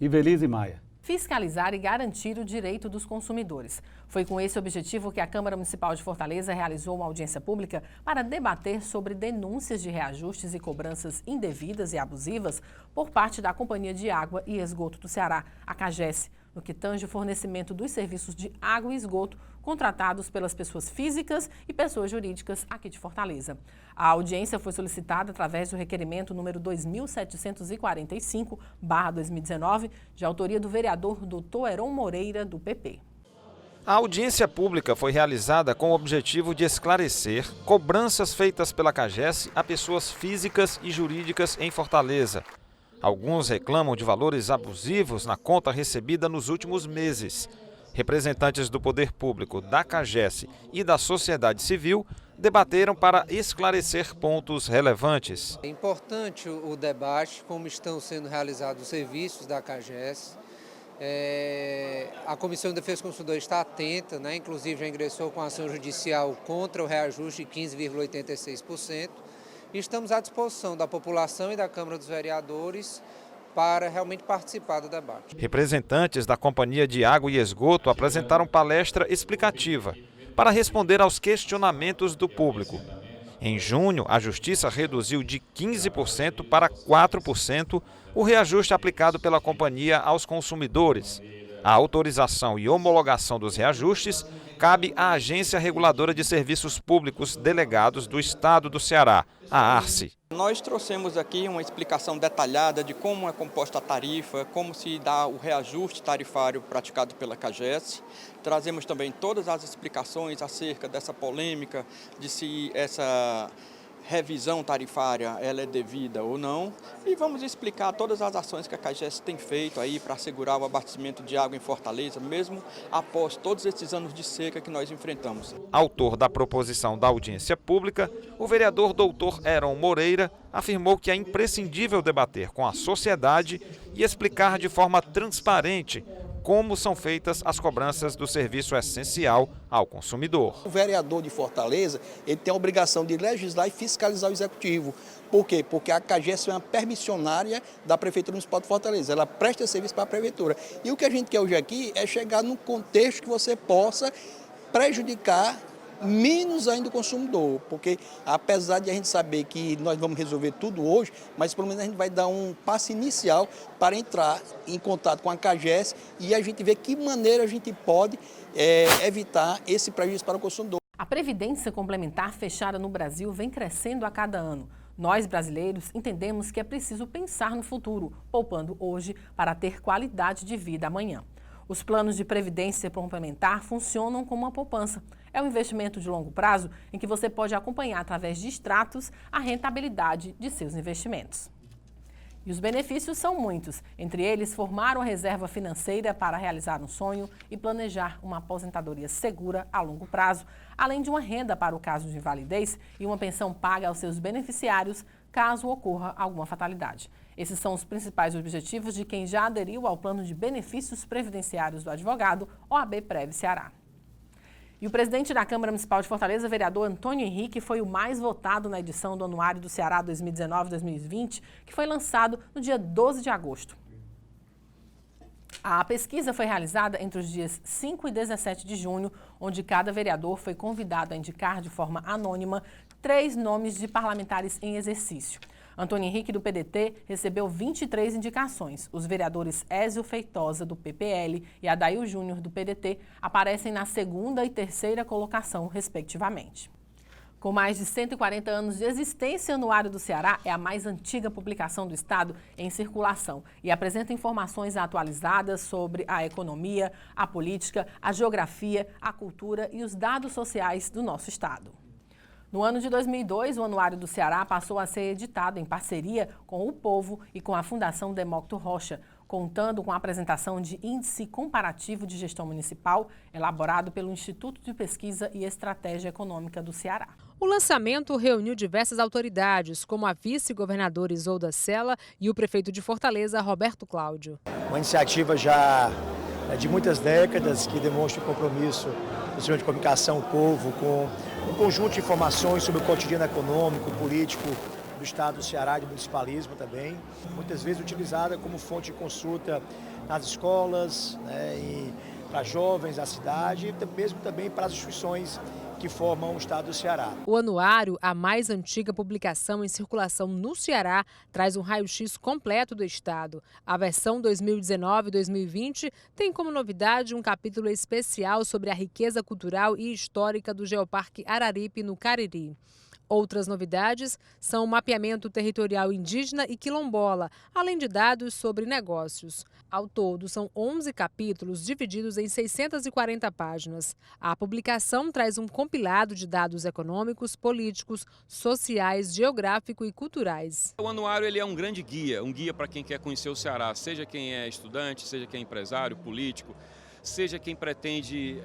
Speaker 16: Ivelise Maia.
Speaker 1: Fiscalizar e garantir o direito dos consumidores. Foi com esse objetivo que a Câmara Municipal de Fortaleza realizou uma audiência pública para debater sobre denúncias de reajustes e cobranças indevidas e abusivas por parte da Companhia de Água e Esgoto do Ceará, a CAGES, no que tange o fornecimento dos serviços de água e esgoto contratados pelas pessoas físicas e pessoas jurídicas aqui de Fortaleza. A audiência foi solicitada através do requerimento número 2745/2019, de autoria do vereador Dr. Heron Moreira, do PP.
Speaker 2: A audiência pública foi realizada com o objetivo de esclarecer cobranças feitas pela CAGES a pessoas físicas e jurídicas em Fortaleza. Alguns reclamam de valores abusivos na conta recebida nos últimos meses. Representantes do poder público, da CAGES e da sociedade civil debateram para esclarecer pontos relevantes.
Speaker 20: É importante o debate, como estão sendo realizados os serviços da CAGES. A Comissão de Defesa do Consumidor está atenta, né? Inclusive já ingressou com ação judicial contra o reajuste de 15,86%. E estamos à disposição da população e da Câmara dos Vereadores para realmente participar do debate.
Speaker 2: Representantes da Companhia de Água e Esgoto apresentaram palestra explicativa para responder aos questionamentos do público. Em junho, a Justiça reduziu de 15% para 4% o reajuste aplicado pela companhia aos consumidores. A autorização e homologação dos reajustes cabe à Agência Reguladora de Serviços Públicos Delegados do Estado do Ceará, a ARCE.
Speaker 21: Nós trouxemos aqui uma explicação detalhada de como é composta a tarifa, como se dá o reajuste tarifário praticado pela CAGES. Trazemos também todas as explicações acerca dessa polêmica de se essa revisão tarifária ela é devida ou não, e vamos explicar todas as ações que a CAGES tem feito aí para assegurar o abastecimento de água em Fortaleza, mesmo após todos esses anos de seca que nós enfrentamos.
Speaker 2: Autor da proposição da audiência pública, o vereador Dr. Heron Moreira afirmou que é imprescindível debater com a sociedade e explicar de forma transparente como são feitas as cobranças do serviço essencial ao consumidor.
Speaker 7: O vereador de Fortaleza, ele tem a obrigação de legislar e fiscalizar o executivo. Por quê? Porque a CAGES é uma permissionária da Prefeitura Municipal de Fortaleza. Ela presta serviço para a Prefeitura. E o que a gente quer hoje aqui é chegar num contexto que você possa prejudicar menos ainda o consumidor, porque apesar de a gente saber que nós vamos resolver tudo hoje, mas pelo menos a gente vai dar um passo inicial para entrar em contato com a CAGES e a gente ver que maneira a gente pode evitar esse prejuízo para o consumidor.
Speaker 1: A previdência complementar fechada no Brasil vem crescendo a cada ano. Nós, brasileiros, entendemos que é preciso pensar no futuro, poupando hoje para ter qualidade de vida amanhã. Os planos de previdência complementar funcionam como uma poupança. É um investimento de longo prazo em que você pode acompanhar através de extratos a rentabilidade de seus investimentos. E os benefícios são muitos, entre eles formar uma reserva financeira para realizar um sonho e planejar uma aposentadoria segura a longo prazo, além de uma renda para o caso de invalidez e uma pensão paga aos seus beneficiários caso ocorra alguma fatalidade. Esses são os principais objetivos de quem já aderiu ao plano de benefícios previdenciários do advogado OAB-Prev Ceará. E o presidente da Câmara Municipal de Fortaleza, vereador Antônio Henrique, foi o mais votado na edição do Anuário do Ceará 2019-2020, que foi lançado no dia 12 de agosto. A pesquisa foi realizada entre os dias 5 e 17 de junho, onde cada vereador foi convidado a indicar de forma anônima 3 nomes de parlamentares em exercício. Antônio Henrique, do PDT, recebeu 23 indicações. Os vereadores Ézio Feitosa, do PPL, e Adail Júnior, do PDT, aparecem na 2ª e 3ª colocação, respectivamente. Com mais de 140 anos de existência, o Anuário do Ceará é a mais antiga publicação do Estado em circulação e apresenta informações atualizadas sobre a economia, a política, a geografia, a cultura e os dados sociais do nosso Estado. No ano de 2002, o Anuário do Ceará passou a ser editado em parceria com o Povo e com a Fundação Demócrito Rocha, contando com a apresentação de Índice Comparativo de Gestão Municipal, elaborado pelo Instituto de Pesquisa e Estratégia Econômica do Ceará.
Speaker 9: O lançamento reuniu diversas autoridades, como a vice-governadora Isolda Sela e o prefeito de Fortaleza, Roberto Cláudio.
Speaker 22: Uma iniciativa já de muitas décadas que demonstra o compromisso do Sistema de Comunicação, o Povo, com um conjunto de informações sobre o cotidiano econômico, político do Estado do Ceará, de municipalismo também, muitas vezes utilizada como fonte de consulta nas escolas, e para jovens da cidade, e mesmo também para as instituições que formam o Estado do Ceará.
Speaker 9: O Anuário, a mais antiga publicação em circulação no Ceará, traz um raio-x completo do Estado. A versão 2019-2020 tem como novidade um capítulo especial sobre a riqueza cultural e histórica do Geoparque Araripe, no Cariri. Outras novidades são o mapeamento territorial indígena e quilombola, além de dados sobre negócios. Ao todo, são 11 capítulos divididos em 640 páginas. A publicação traz um compilado de dados econômicos, políticos, sociais, geográficos e culturais.
Speaker 23: O anuário ele é um grande guia, um guia para quem quer conhecer o Ceará, seja quem é estudante, seja quem é empresário, político, seja quem pretende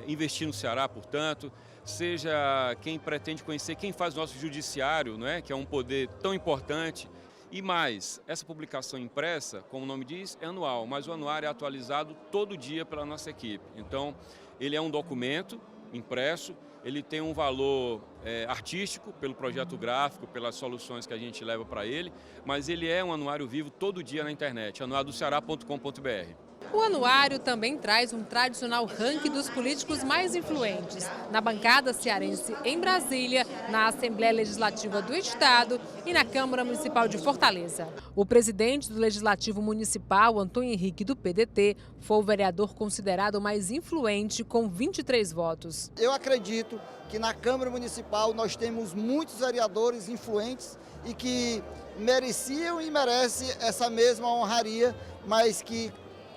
Speaker 23: investir no Ceará, portanto, seja quem pretende conhecer quem faz o nosso judiciário, que é um poder tão importante. E mais, essa publicação impressa, como o nome diz, é anual, mas o anuário é atualizado todo dia pela nossa equipe. Então, ele é um documento impresso, ele tem um valor artístico pelo projeto gráfico, pelas soluções que a gente leva para ele, mas ele é um anuário vivo todo dia na internet, anuariodoceará.com.br.
Speaker 9: O anuário também traz um tradicional ranking dos políticos mais influentes na bancada cearense em Brasília, na Assembleia Legislativa do Estado e na Câmara Municipal de Fortaleza. O presidente do Legislativo Municipal, Antônio Henrique, do PDT, foi o vereador considerado mais influente, com 23 votos.
Speaker 5: Eu acredito que na Câmara Municipal nós temos muitos vereadores influentes e que mereciam e merecem essa mesma honraria, mas que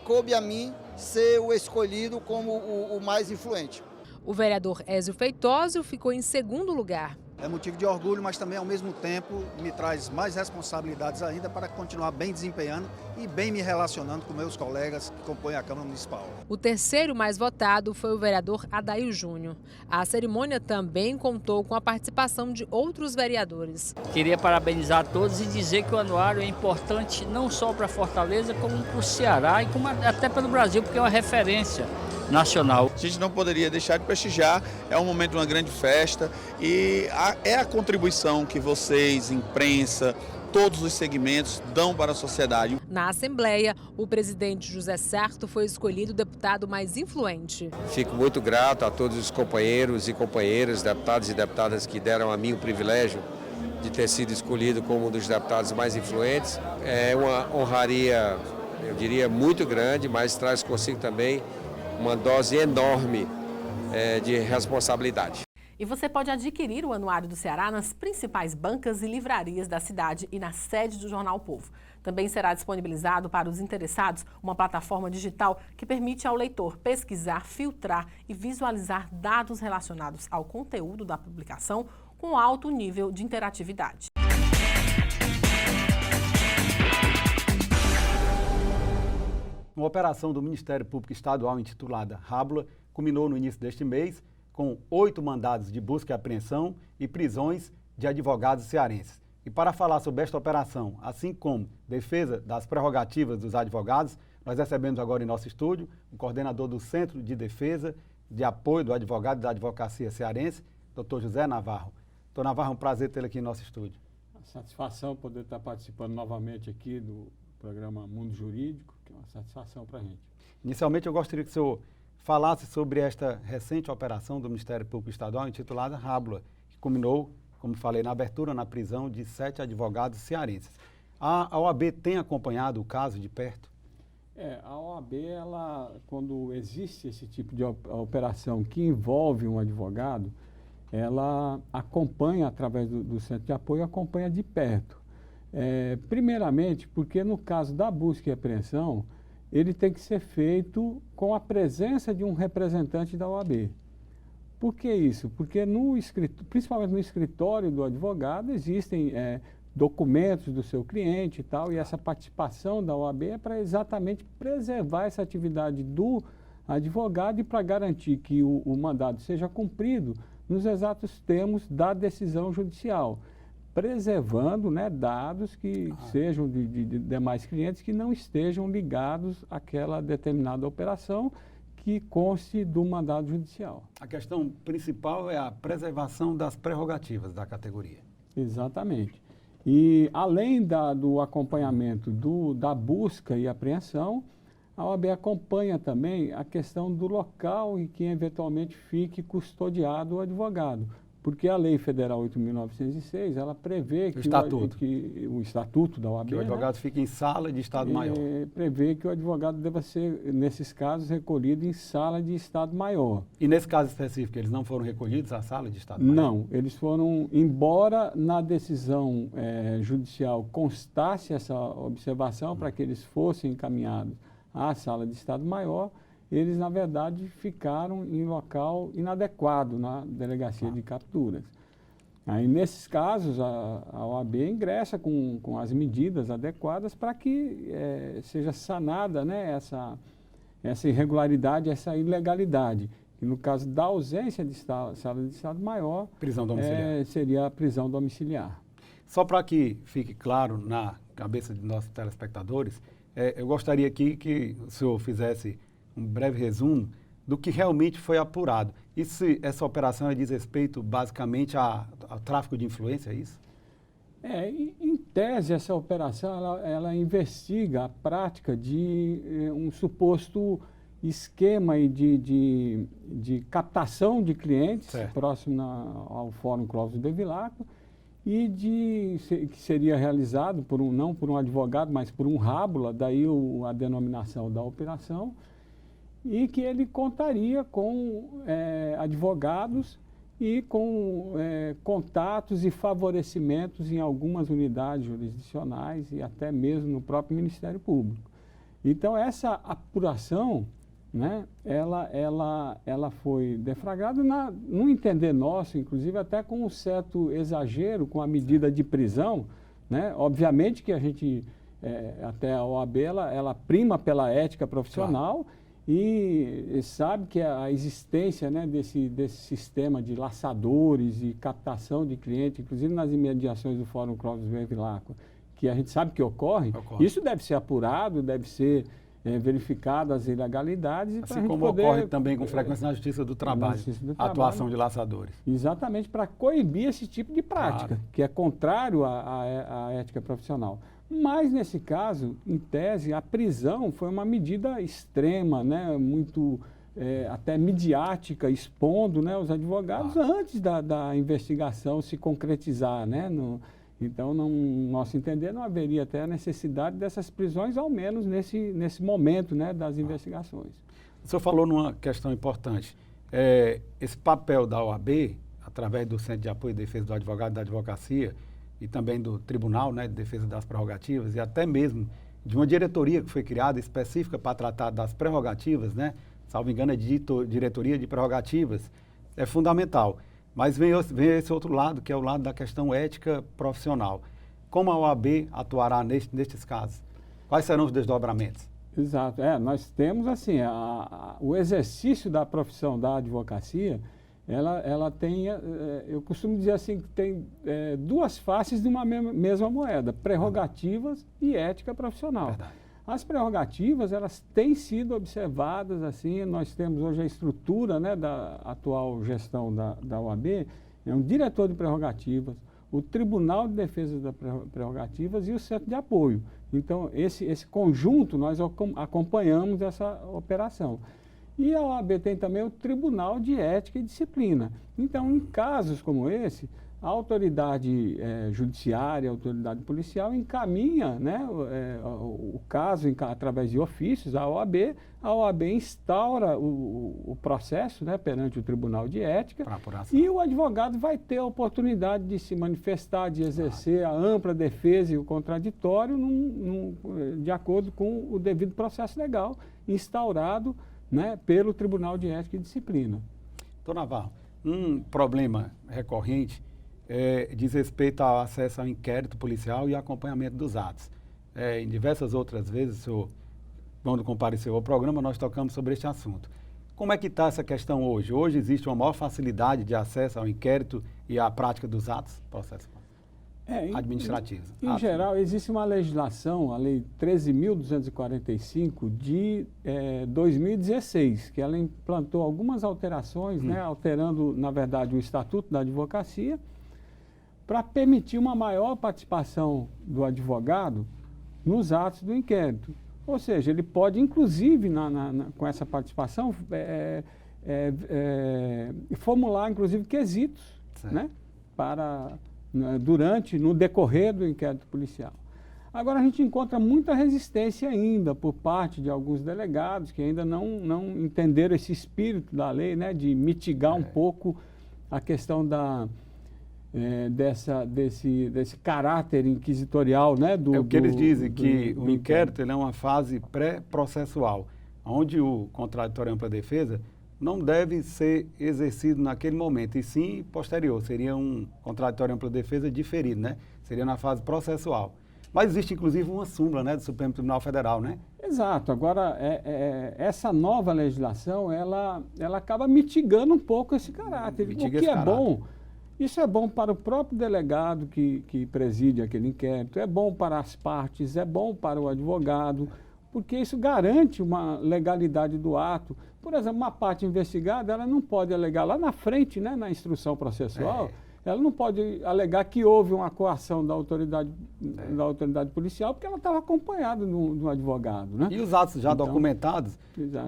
Speaker 5: coube a mim ser o escolhido como o mais influente.
Speaker 9: O vereador Ézio Feitosa ficou em segundo lugar.
Speaker 3: É motivo de orgulho, mas também, ao mesmo tempo, me traz mais responsabilidades ainda para continuar bem desempenhando e bem me relacionando com meus colegas que compõem a Câmara Municipal.
Speaker 9: O terceiro mais votado foi o vereador Adair Júnior. A cerimônia também contou com a participação de outros vereadores.
Speaker 4: Queria parabenizar a todos e dizer que o anuário é importante não só para Fortaleza, como para o Ceará e até para o Brasil, porque é uma referência nacional.
Speaker 10: A gente não poderia deixar de prestigiar, é um momento de uma grande festa e é a contribuição que vocês, imprensa, todos os segmentos dão para a sociedade.
Speaker 9: Na Assembleia, o presidente José Sarto foi escolhido o deputado mais influente.
Speaker 24: Fico muito grato a todos os companheiros e companheiras, deputados e deputadas que deram a mim o privilégio de ter sido escolhido como um dos deputados mais influentes. É uma honraria, eu diria, muito grande, mas traz consigo também uma dose enorme de responsabilidade.
Speaker 1: E você pode adquirir o Anuário do Ceará nas principais bancas e livrarias da cidade e na sede do Jornal Povo. Também será disponibilizado para os interessados uma plataforma digital que permite ao leitor pesquisar, filtrar e visualizar dados relacionados ao conteúdo da publicação com alto nível de interatividade.
Speaker 16: Uma operação do Ministério Público Estadual intitulada Rábula culminou no início deste mês com 8 mandados de busca e apreensão e prisões de advogados cearenses. E para falar sobre esta operação, assim como defesa das prerrogativas dos advogados, nós recebemos agora em nosso estúdio o coordenador do Centro de Defesa de Apoio do Advogado e da Advocacia Cearense, Dr. José Navarro. Dr. Navarro, é um prazer tê-lo aqui em nosso estúdio.
Speaker 25: Satisfação poder estar participando novamente aqui do programa Mundo Jurídico, que é uma satisfação para a gente.
Speaker 16: Inicialmente, eu gostaria que o senhor falasse sobre esta recente operação do Ministério Público Estadual intitulada Rábula, que culminou, como falei na abertura, na prisão de 7 advogados cearenses. A OAB tem acompanhado o caso de perto?
Speaker 25: A OAB, quando existe esse tipo de operação que envolve um advogado, ela acompanha, através do Centro de Apoio, acompanha de perto. Primeiramente, porque no caso da busca e apreensão, ele tem que ser feito com a presença de um representante da OAB. Por que isso? Porque, principalmente no escritório do advogado, existem documentos do seu cliente e tal, e essa participação da OAB é para exatamente preservar essa atividade do advogado e para garantir que o mandado seja cumprido nos exatos termos da decisão judicial, preservando dados que sejam de demais clientes que não estejam ligados àquela determinada operação que conste do mandado judicial.
Speaker 16: A questão principal é a preservação das prerrogativas da categoria.
Speaker 25: Exatamente. E além do acompanhamento da busca e apreensão, a OAB acompanha também a questão do local em que eventualmente fique custodiado o advogado. Porque a Lei Federal 8.906, ela prevê que o Estatuto da OAB...
Speaker 16: Que o advogado fique em sala de Estado Maior.
Speaker 25: Prevê que o advogado deva ser, nesses casos, recolhido em sala de Estado Maior.
Speaker 16: E nesse caso específico, eles não foram recolhidos à sala de Estado Maior?
Speaker 25: Não, eles foram, embora na decisão judicial constasse essa observação para que eles fossem encaminhados à sala de Estado Maior, eles, na verdade, ficaram em local inadequado na delegacia de capturas. Aí, nesses casos, a OAB ingressa com as medidas adequadas para que seja sanada essa irregularidade, essa ilegalidade. E no caso da ausência de sala de Estado Maior,
Speaker 16: prisão domiciliar.
Speaker 25: Seria a prisão domiciliar.
Speaker 16: Só para que fique claro na cabeça de nossos telespectadores, eu gostaria aqui que o senhor fizesse um breve resumo do que realmente foi apurado. E se essa operação diz respeito basicamente ao tráfico de influência, é isso?
Speaker 25: Em tese, essa operação, ela investiga a prática de um suposto esquema de captação de clientes, próximo ao Fórum Clóvis Bevilacqua, e que seria realizado não por um advogado, mas por um rábula, daí a denominação da operação, e que ele contaria com advogados e com contatos e favorecimentos em algumas unidades jurisdicionais e até mesmo no próprio Ministério Público. Então, essa apuração, né, ela foi deflagrada, no entender nosso, inclusive até com um certo exagero com a medida de prisão, né? Obviamente que a gente, até a OAB, ela prima pela ética profissional, e sabe que a existência, né, desse sistema de laçadores e captação de clientes, inclusive nas imediações do Fórum Clóvis Bevilacqua, que a gente sabe que ocorre, isso deve ser apurado, deve ser verificado as ilegalidades.
Speaker 16: Assim como ocorre também com frequência na Justiça do Trabalho, a atuação de laçadores.
Speaker 25: Exatamente, para coibir esse tipo de prática, que é contrário à ética profissional. Mas, nesse caso, em tese, a prisão foi uma medida extrema, né, muito até midiática, expondo, né, os advogados antes da investigação se concretizar, né, então, no nosso entender, não haveria até a necessidade dessas prisões, ao menos nesse momento, né, das investigações.
Speaker 16: O senhor falou numa questão importante. Esse papel da OAB, através do Centro de Apoio e Defesa do Advogado e da Advocacia, e também do Tribunal, né, de Defesa das Prerrogativas, e até mesmo de uma diretoria que foi criada específica para tratar das prerrogativas, né, salvo engano, é diretoria de prerrogativas, é fundamental. Mas vem esse outro lado, que é o lado da questão ética profissional. Como a OAB atuará nestes casos? Quais serão os desdobramentos?
Speaker 25: Exato. Nós temos, assim, o exercício da profissão da advocacia, ela tem, eu costumo dizer assim, que tem duas faces de uma mesma moeda, prerrogativas e ética profissional. Verdade. As prerrogativas, elas têm sido observadas, assim, nós temos hoje a estrutura, né, da atual gestão da OAB, é um diretor de prerrogativas, o Tribunal de Defesa das Prerrogativas e o Centro de Apoio. Então, esse conjunto, nós acompanhamos essa operação. E a OAB tem também o Tribunal de Ética e Disciplina. Então, em casos como esse, a autoridade judiciária, a autoridade policial encaminha, né, o caso através de ofícios à OAB, a OAB instaura o processo, né, perante o Tribunal de Ética, e o advogado vai ter a oportunidade de se manifestar, de exercer a ampla defesa e o contraditório de acordo com o devido processo legal instaurado, né, pelo Tribunal de Ética e Disciplina.
Speaker 16: Doutor Navarro, um problema recorrente diz respeito ao acesso ao inquérito policial e acompanhamento dos atos. Em diversas outras vezes, o senhor, quando compareceu ao programa, nós tocamos sobre este assunto. Como é que está essa questão hoje? Hoje existe uma maior facilidade de acesso ao inquérito e à prática dos atos processuais administrativos?
Speaker 25: Em geral, existe uma legislação, a Lei 13.245 de 2016, que ela implantou algumas alterações, né, alterando, na verdade, o Estatuto da Advocacia, para permitir uma maior participação do advogado nos atos do inquérito. Ou seja, ele pode, inclusive, com essa participação, formular, inclusive, quesitos, né, no decorrer do inquérito policial. Agora, a gente encontra muita resistência ainda por parte de alguns delegados que ainda não entenderam esse espírito da lei, né, de mitigar um pouco a questão desse caráter inquisitorial, né,
Speaker 16: o que eles dizem, que o inquérito ele é uma fase pré-processual, onde o contraditório ampla defesa não deve ser exercido naquele momento, e sim posterior. Seria um contraditório ampla defesa diferido, né? Seria na fase processual. Mas existe, inclusive, uma súmula, né, do Supremo Tribunal Federal, né?
Speaker 25: Exato. Agora, essa nova legislação, ela acaba mitigando um pouco esse caráter. O que é bom. Isso é bom para o próprio delegado que preside aquele inquérito, é bom para as partes, é bom para o advogado, porque isso garante uma legalidade do ato. Por exemplo, uma parte investigada, ela não pode alegar lá na frente, né, na instrução processual, ela não pode alegar que houve uma coação da autoridade policial, porque ela estava acompanhada de um advogado, né?
Speaker 16: E os atos já documentados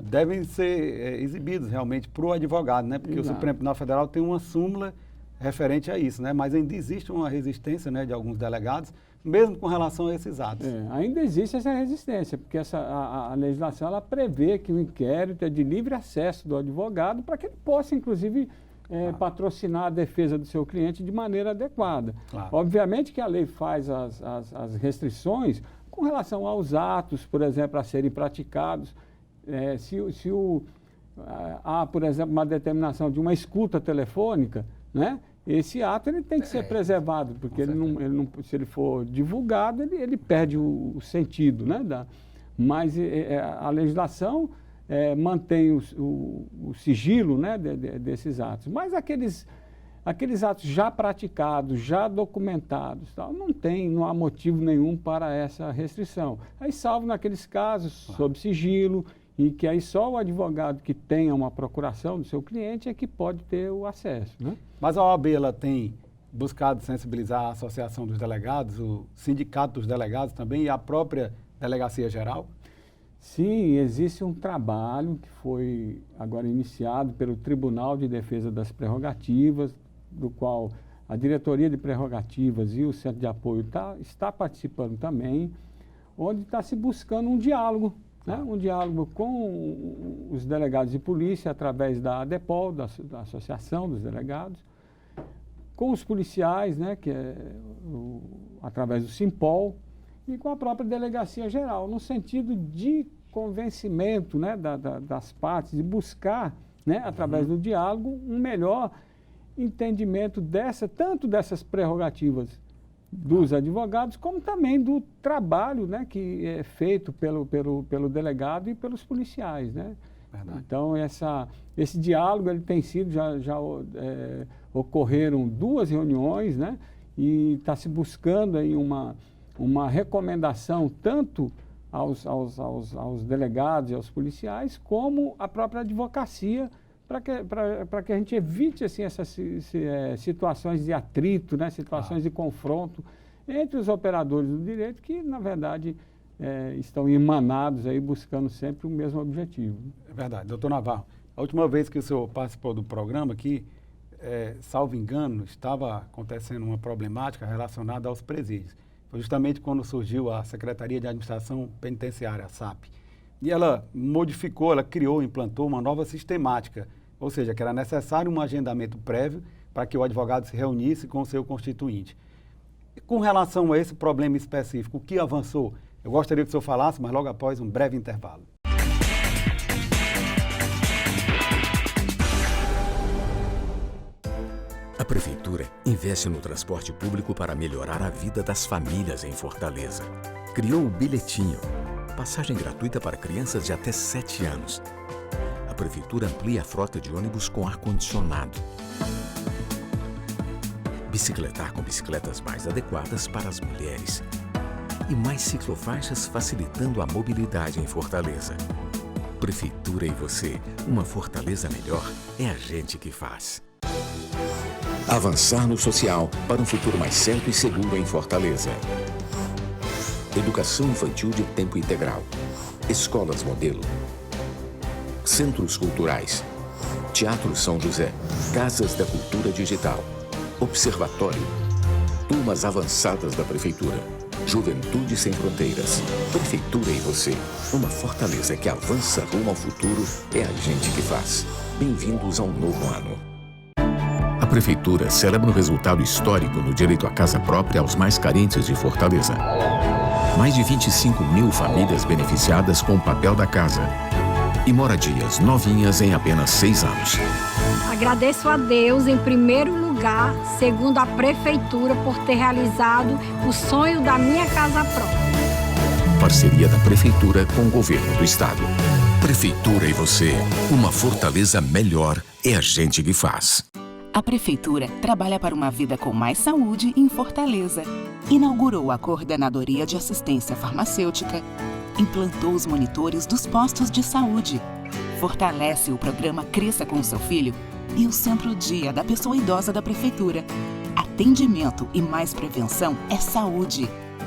Speaker 16: devem ser exibidos realmente para o advogado, né? Porque o Supremo Tribunal Federal tem uma súmula referente a isso, né? Mas ainda existe uma resistência, né, de alguns delegados, mesmo com relação a esses atos.
Speaker 25: Ainda existe essa resistência, porque a legislação ela prevê que o inquérito é de livre acesso do advogado para que ele possa, inclusive, patrocinar a defesa do seu cliente de maneira adequada. Claro. Obviamente que a lei faz as restrições com relação aos atos, por exemplo, a serem praticados. Há, por exemplo, uma determinação de uma escuta telefônica, né? Esse ato ele tem que ser preservado, porque se ele for divulgado, ele perde o sentido, né? Mas a legislação mantém o sigilo, né, desses atos. Mas aqueles atos já praticados, já documentados, tal, não há motivo nenhum para essa restrição. Aí, salvo naqueles casos sob sigilo, e que aí só o advogado que tenha uma procuração do seu cliente é que pode ter o acesso, né?
Speaker 16: Mas a OAB ela tem buscado sensibilizar a Associação dos Delegados, o Sindicato dos Delegados também e a própria Delegacia Geral?
Speaker 25: Sim, existe um trabalho que foi agora iniciado pelo Tribunal de Defesa das Prerrogativas, do qual a Diretoria de Prerrogativas e o Centro de Apoio está participando também, onde está se buscando um diálogo, né? Um diálogo com os delegados de polícia através da ADEPOL, da Associação dos Delegados, com os policiais, né, que através do SIMPOL, e com a própria Delegacia Geral, no sentido de convencimento, né, das partes, de buscar, né, através do diálogo, um melhor entendimento tanto dessas prerrogativas dos advogados, como também do trabalho, né, que é feito pelo delegado e pelos policiais, né? Verdade. Então, esse diálogo ele tem sido, já ocorreram 2 reuniões, né, e está se buscando aí uma recomendação tanto aos delegados e aos policiais, como a própria advocacia, para que a gente evite assim, essas situações de atrito, né, situações de confronto entre os operadores do direito que, na verdade, estão emanados aí buscando sempre o mesmo objetivo.
Speaker 16: É verdade. Doutor Navarro, a última vez que o senhor participou do programa aqui, salvo engano, estava acontecendo uma problemática relacionada aos presídios. Foi justamente quando surgiu a Secretaria de Administração Penitenciária, a SAP. E ela modificou, ela criou, implantou uma nova sistemática, ou seja, que era necessário um agendamento prévio para que o advogado se reunisse com o seu constituinte. E com relação a esse problema específico, o que avançou? Eu gostaria que o senhor falasse, mas logo após um breve intervalo.
Speaker 18: A Prefeitura investe no transporte público para melhorar a vida das famílias em Fortaleza. Criou o Bilhetinho, passagem gratuita para crianças de até 7 anos. A Prefeitura amplia a frota de ônibus com ar-condicionado. Bicicletar com bicicletas mais adequadas para as mulheres. E mais ciclofaixas facilitando a mobilidade em Fortaleza. Prefeitura e você, uma Fortaleza melhor, é a gente que faz. Avançar no social para um futuro mais certo e seguro em Fortaleza. Educação infantil de tempo integral. Escolas modelo. Centros culturais. Teatro São José. Casas da Cultura Digital. Observatório. Turmas avançadas da Prefeitura. Juventude Sem Fronteiras. Prefeitura e você. Uma Fortaleza que avança rumo ao futuro é a gente que faz. Bem-vindos ao novo ano. A Prefeitura celebra um resultado histórico no direito à casa própria aos mais carentes de Fortaleza. Mais de 25 mil famílias beneficiadas com o papel da casa. E moradias novinhas em apenas 6 anos.
Speaker 6: Agradeço a Deus, em primeiro lugar, segundo a Prefeitura, por ter realizado o sonho da minha casa própria.
Speaker 18: Parceria da Prefeitura com o Governo do Estado. Prefeitura e você, uma Fortaleza melhor é a gente que faz.
Speaker 19: A Prefeitura trabalha para uma vida com mais saúde em Fortaleza. Inaugurou a Coordenadoria de Assistência Farmacêutica, implantou os monitores dos postos de saúde, fortalece o programa Cresça com o Seu Filho e o Centro-Dia da Pessoa Idosa da Prefeitura. atendimento e mais prevenção é saúde.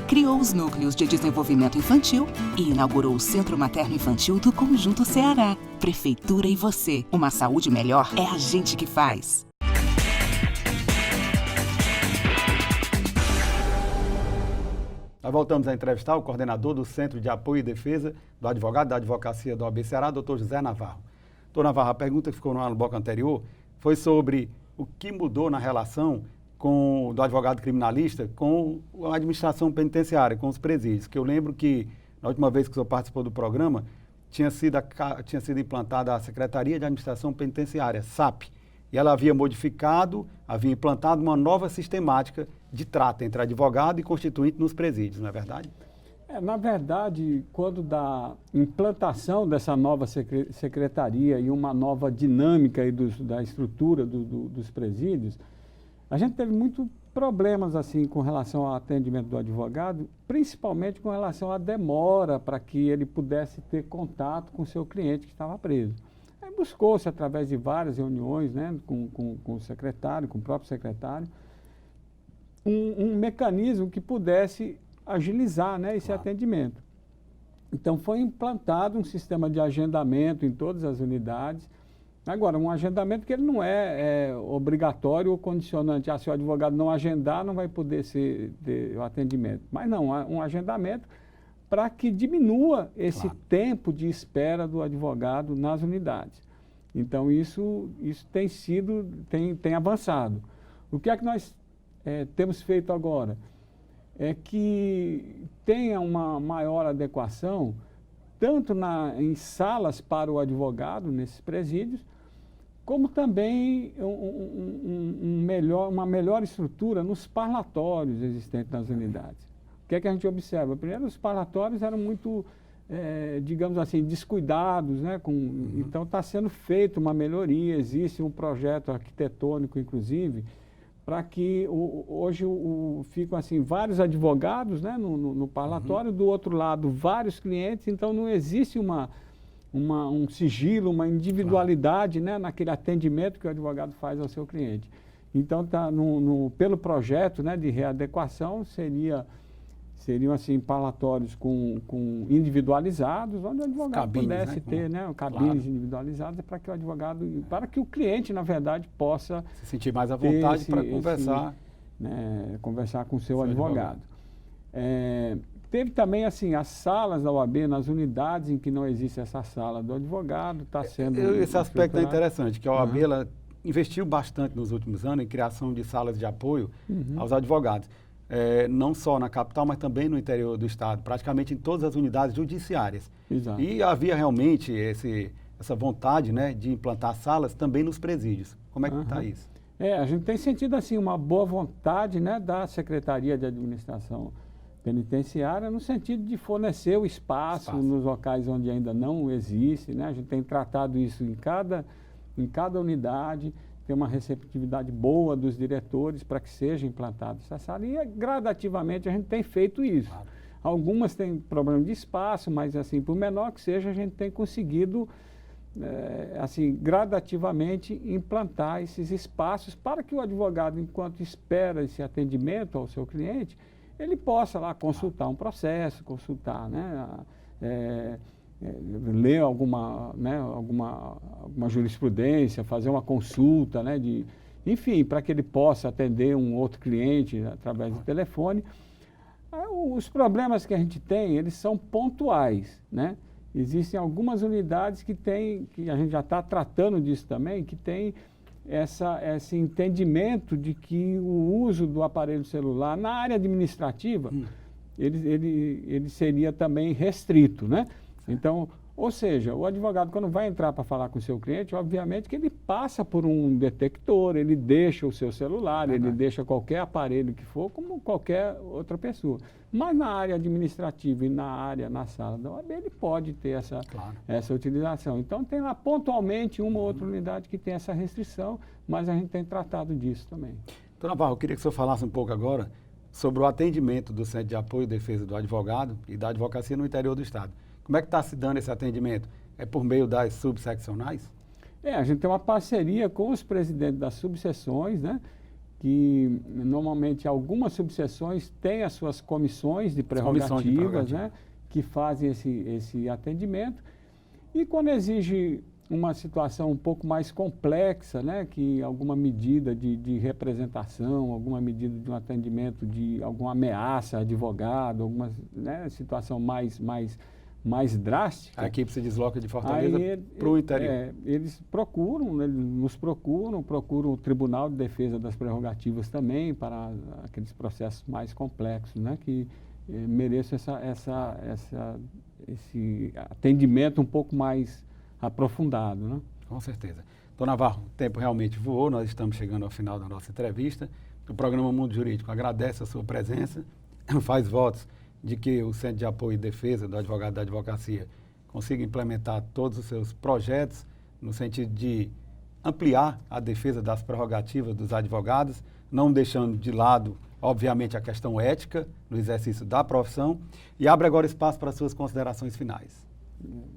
Speaker 19: Criou os núcleos de desenvolvimento infantil e inaugurou o Centro Materno Infantil do Conjunto Ceará. Prefeitura e você. Uma saúde melhor é a gente que faz.
Speaker 16: Nós voltamos a entrevistar o coordenador do Centro de Apoio e Defesa do Advogado da Advocacia do OAB Ceará, doutor José Navarro. Doutor Navarro, a pergunta que ficou no bloco anterior foi sobre o que mudou na relação do advogado criminalista com a administração penitenciária, com os presídios. Que eu lembro que, na última vez que o senhor participou do programa, tinha sido implantada a Secretaria de Administração Penitenciária, SAP, e ela havia implantado uma nova sistemática de trato entre advogado e constituinte nos presídios, não é verdade?
Speaker 25: Na verdade, quando da implantação dessa nova secretaria e uma nova dinâmica aí da estrutura dos presídios, a gente teve muitos problemas assim com relação ao atendimento do advogado, principalmente com relação à demora para que ele pudesse ter contato com o seu cliente que estava preso. Aí buscou-se, através de várias reuniões, né, com o secretário, com o próprio secretário, um mecanismo que pudesse agilizar, né, esse atendimento. Então, foi implantado um sistema de agendamento em todas as unidades. Agora, um agendamento que ele não é obrigatório ou condicionante. Se o advogado não agendar, não vai poder ter o atendimento. Mas não, um agendamento para que diminua esse tempo de espera do advogado nas unidades. Então, isso tem avançado. O que é que nós temos feito agora? É que tenha uma maior adequação, tanto em salas para o advogado, nesses presídios, como também uma melhor estrutura nos parlatórios existentes nas unidades. O que é que a gente observa? Primeiro, os parlatórios eram muito, digamos assim, descuidados, né? Então, está sendo feita uma melhoria, existe um projeto arquitetônico, inclusive, para que hoje ficam assim, vários advogados, né, no parlatório, do outro lado vários clientes, então não existe um sigilo, uma individualidade, né, naquele atendimento que o advogado faz ao seu cliente. Então, pelo projeto, né, de readequação, seriam assim, parlatórios individualizados, onde o advogado pudesse ter, né, cabines individualizadas para que o cliente, na verdade, possa
Speaker 16: se sentir mais à vontade para conversar.
Speaker 25: Conversar com o seu advogado. Teve também assim, as salas da OAB, nas unidades em que não existe essa sala do advogado, está sendo...
Speaker 16: Esse aspecto é interessante, que a OAB ela investiu bastante nos últimos anos em criação de salas de apoio aos advogados. Não só na capital, mas também no interior do estado, praticamente em todas as unidades judiciárias.
Speaker 25: Exato.
Speaker 16: E havia realmente essa vontade, né, de implantar salas também nos presídios. Como é que está isso?
Speaker 25: A gente tem sentido assim, uma boa vontade, né, da Secretaria de Administração Penitenciária, no sentido de fornecer o espaço nos locais onde ainda não existe, né? A gente tem tratado isso em cada unidade, tem uma receptividade boa dos diretores para que seja implantada essa sala. E gradativamente a gente tem feito isso. Algumas têm problema de espaço, mas assim, por menor que seja, a gente tem conseguido assim, gradativamente implantar esses espaços para que o advogado, enquanto espera esse atendimento ao seu cliente, ele possa lá consultar um processo, consultar, né, ler alguma jurisprudência, fazer uma consulta, né, enfim, para que ele possa atender um outro cliente através do telefone. Os problemas que a gente tem, eles são pontuais, né? Existem algumas unidades que a gente já está tratando disso também, que tem esse entendimento de que o uso do aparelho celular na área administrativa, ele seria também restrito, né? Então, ou seja, o advogado, quando vai entrar para falar com o seu cliente, obviamente que ele passa por um detector, ele deixa o seu celular, ele deixa qualquer aparelho que for, como qualquer outra pessoa. Mas na área administrativa e na sala da OAB, ele pode ter essa utilização. Então, tem lá pontualmente uma ou outra unidade que tem essa restrição, mas a gente tem tratado disso também.
Speaker 16: Doutor Navarro, eu queria que o senhor falasse um pouco agora sobre o atendimento do Centro de Apoio e Defesa do Advogado e da Advocacia no interior do Estado. Como é que está se dando esse atendimento? É por meio das subseccionais?
Speaker 25: A gente tem uma parceria com os presidentes das subseções, né? que normalmente algumas subseções têm as suas comissões de prerrogativas, né, que fazem esse atendimento. E quando exige uma situação um pouco mais complexa, né, que alguma medida de representação, alguma medida de um atendimento de alguma ameaça a advogado, alguma, né, situação mais drástica.
Speaker 16: A equipe se desloca de Fortaleza para o interior.
Speaker 25: Eles nos procuram o Tribunal de Defesa das Prerrogativas também para aqueles processos mais complexos, né, que mereçam esse atendimento um pouco mais aprofundado, né?
Speaker 16: Com certeza. Dona Navarro, o tempo realmente voou, nós estamos chegando ao final da nossa entrevista. O programa Mundo Jurídico agradece a sua presença, faz votos de que o Centro de Apoio e Defesa do Advogado da Advocacia consiga implementar todos os seus projetos no sentido de ampliar a defesa das prerrogativas dos advogados, não deixando de lado, obviamente, a questão ética no exercício da profissão, e abre agora espaço para suas considerações finais.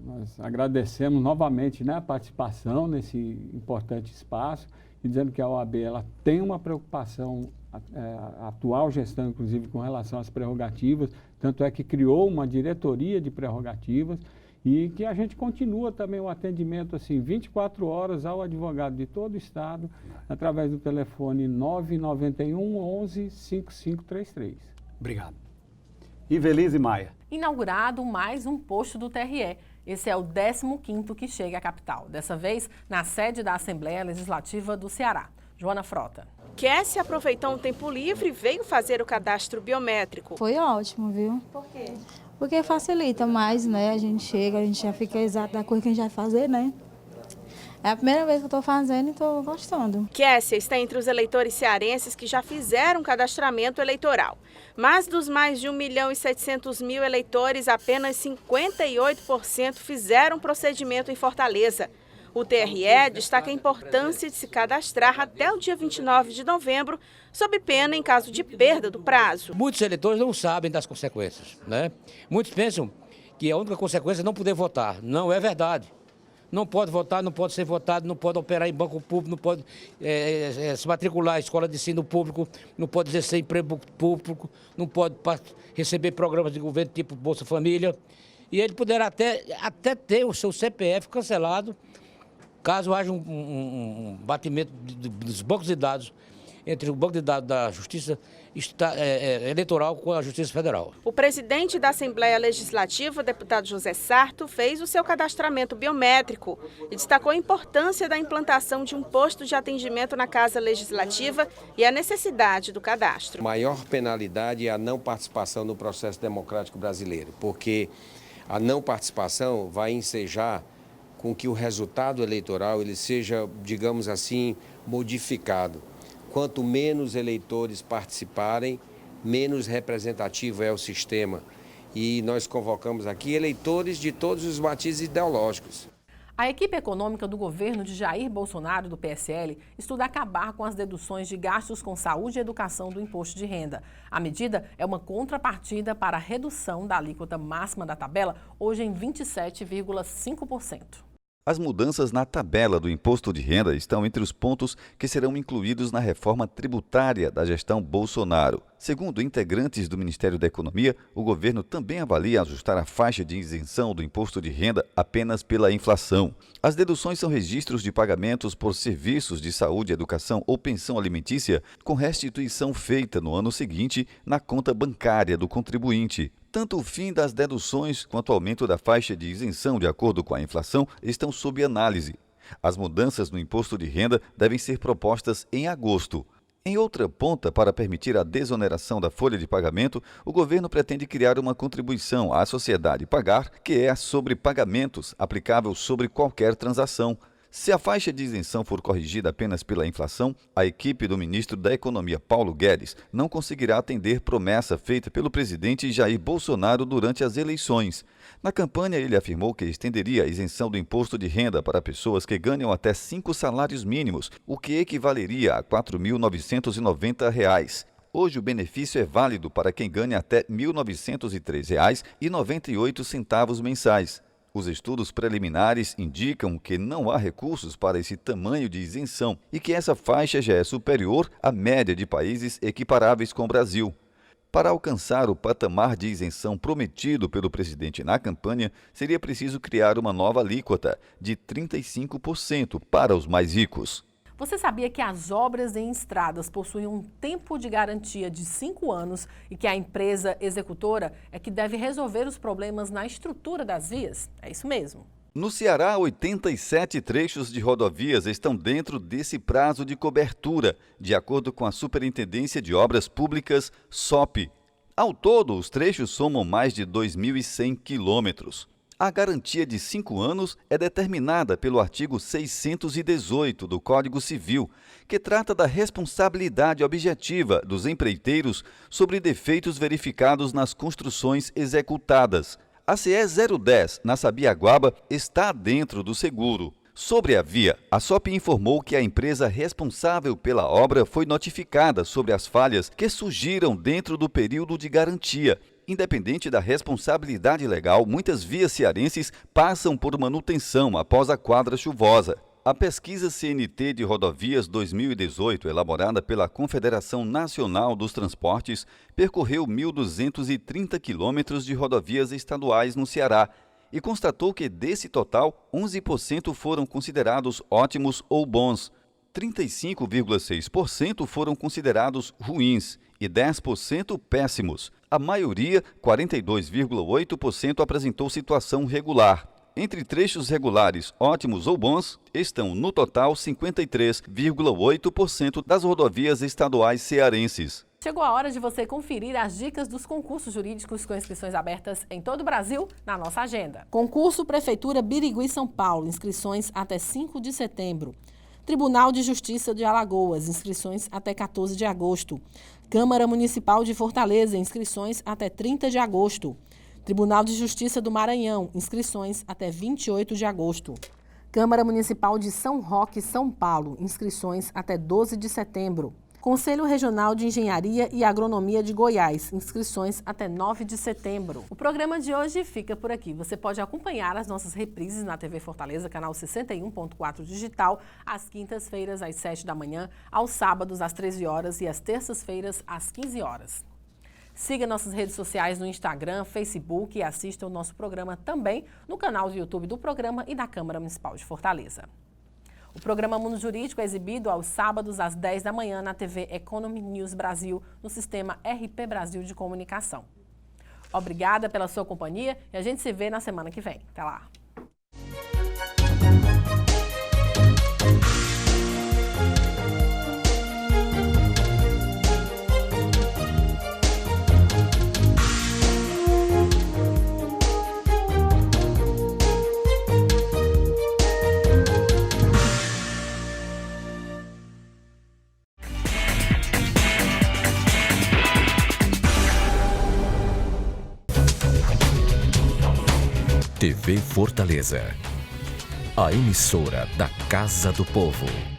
Speaker 25: Nós agradecemos novamente, né, a participação nesse importante espaço e dizendo que a OAB ela tem uma preocupação, a atual gestão, inclusive, com relação às prerrogativas, tanto é que criou uma diretoria de prerrogativas e que a gente continua também o atendimento assim, 24 horas ao advogado de todo o Estado, através do telefone 991 11 5533.
Speaker 16: Obrigado. Ivelise Maia.
Speaker 1: Inaugurado mais um posto do TRE. Esse é o 15º que chega à capital, dessa vez na sede da Assembleia Legislativa do Ceará. Joana Frota.
Speaker 8: Kessia aproveitou um tempo livre e veio fazer o cadastro biométrico.
Speaker 11: Foi ótimo, viu?
Speaker 8: Por quê?
Speaker 11: Porque facilita mais, né? A gente chega, a gente já fica exato da coisa que a gente vai fazer, né? É a primeira vez que eu estou fazendo e estou gostando.
Speaker 8: Kessia está entre os eleitores cearenses que já fizeram cadastramento eleitoral. Mas dos mais de 1.700.000 eleitores, apenas 58% fizeram procedimento em Fortaleza. O TRE destaca a importância de se cadastrar até o dia 29 de novembro, sob pena em caso de perda do prazo.
Speaker 12: Muitos eleitores não sabem das consequências, né? Muitos pensam que a única consequência é não poder votar. Não é verdade. Não pode votar, não pode ser votado, não pode operar em banco público, não pode se matricular em escola de ensino público, não pode exercer emprego público, não pode receber programas de governo tipo Bolsa Família. E ele poderá até ter o seu CPF cancelado, caso haja um batimento dos bancos de dados entre o banco de dados da Justiça Eleitoral com a Justiça Federal.
Speaker 8: O presidente da Assembleia Legislativa, o deputado José Sarto, fez o seu cadastramento biométrico e destacou a importância da implantação de um posto de atendimento na Casa Legislativa e a necessidade do cadastro.
Speaker 24: A maior penalidade é a não participação no processo democrático brasileiro, porque a não participação vai ensejar com que o resultado eleitoral ele seja, digamos assim, modificado. Quanto menos eleitores participarem, menos representativo é o sistema. E nós convocamos aqui eleitores de todos os matizes ideológicos.
Speaker 1: A equipe econômica do governo de Jair Bolsonaro, do PSL, estuda acabar com as deduções de gastos com saúde e educação do imposto de renda. A medida é uma contrapartida para a redução da alíquota máxima da tabela, hoje em 27,5%.
Speaker 13: As mudanças na tabela do imposto de renda estão entre os pontos que serão incluídos na reforma tributária da gestão Bolsonaro. Segundo integrantes do Ministério da Economia, o governo também avalia ajustar a faixa de isenção do imposto de renda apenas pela inflação. As deduções são registros de pagamentos por serviços de saúde, educação ou pensão alimentícia com restituição feita no ano seguinte na conta bancária do contribuinte. Tanto o fim das deduções quanto o aumento da faixa de isenção de acordo com a inflação estão sob análise. As mudanças no imposto de renda devem ser propostas em agosto. Em outra ponta, para permitir a desoneração da folha de pagamento, o governo pretende criar uma contribuição à sociedade pagar, que é a sobre pagamentos, aplicável sobre qualquer transação. Se a faixa de isenção for corrigida apenas pela inflação, a equipe do ministro da Economia, Paulo Guedes, não conseguirá atender promessa feita pelo presidente Jair Bolsonaro durante as eleições. Na campanha, ele afirmou que estenderia a isenção do imposto de renda para pessoas que ganham até 5 salários mínimos, o que equivaleria a R$ 4.990. Hoje, o benefício é válido para quem ganha até R$ 1.903,98 mensais. Os estudos preliminares indicam que não há recursos para esse tamanho de isenção e que essa faixa já é superior à média de países equiparáveis com o Brasil. Para alcançar o patamar de isenção prometido pelo presidente na campanha, seria preciso criar uma nova alíquota de 35% para os mais ricos.
Speaker 1: Você sabia que as obras em estradas possuem um tempo de garantia de 5 anos e que a empresa executora é que deve resolver os problemas na estrutura das vias? É isso mesmo.
Speaker 13: No Ceará, 87 trechos de rodovias estão dentro desse prazo de cobertura, de acordo com a Superintendência de Obras Públicas, SOP. Ao todo, os trechos somam mais de 2.100 quilômetros. A garantia de 5 anos é determinada pelo artigo 618 do Código Civil, que trata da responsabilidade objetiva dos empreiteiros sobre defeitos verificados nas construções executadas. A CE 010, na Sabiaguaba, está dentro do seguro. Sobre a via, a SOP informou que a empresa responsável pela obra foi notificada sobre as falhas que surgiram dentro do período de garantia. Independente da responsabilidade legal, muitas vias cearenses passam por manutenção após a quadra chuvosa. A pesquisa CNT de Rodovias 2018, elaborada pela Confederação Nacional dos Transportes, percorreu 1.230 quilômetros de rodovias estaduais no Ceará e constatou que, desse total, 11% foram considerados ótimos ou bons, 35,6% foram considerados ruins e 10% péssimos. A maioria, 42,8%, apresentou situação regular. Entre trechos regulares, ótimos ou bons, estão no total 53,8% das rodovias estaduais cearenses.
Speaker 1: Chegou a hora de você conferir as dicas dos concursos jurídicos com inscrições abertas em todo o Brasil na nossa agenda. Concurso Prefeitura Birigui, São Paulo, inscrições até 5 de setembro. Tribunal de Justiça de Alagoas, inscrições até 14 de agosto. Câmara Municipal de Fortaleza, inscrições até 30 de agosto. Tribunal de Justiça do Maranhão, inscrições até 28 de agosto. Câmara Municipal de São Roque, São Paulo, inscrições até 12 de setembro. Conselho Regional de Engenharia e Agronomia de Goiás, inscrições até 9 de setembro. O programa de hoje fica por aqui. Você pode acompanhar as nossas reprises na TV Fortaleza, canal 61.4 digital, às quintas-feiras às 7 da manhã, aos sábados às 13 horas e às terças-feiras às 15 horas. Siga nossas redes sociais no Instagram, Facebook e assista o nosso programa também no canal do YouTube do programa e da Câmara Municipal de Fortaleza. O programa Mundo Jurídico é exibido aos sábados às 10 da manhã na TV Economy News Brasil, no sistema RP Brasil de Comunicação. Obrigada pela sua companhia e a gente se vê na semana que vem. Até lá!
Speaker 18: TV Fortaleza, a emissora da Casa do Povo.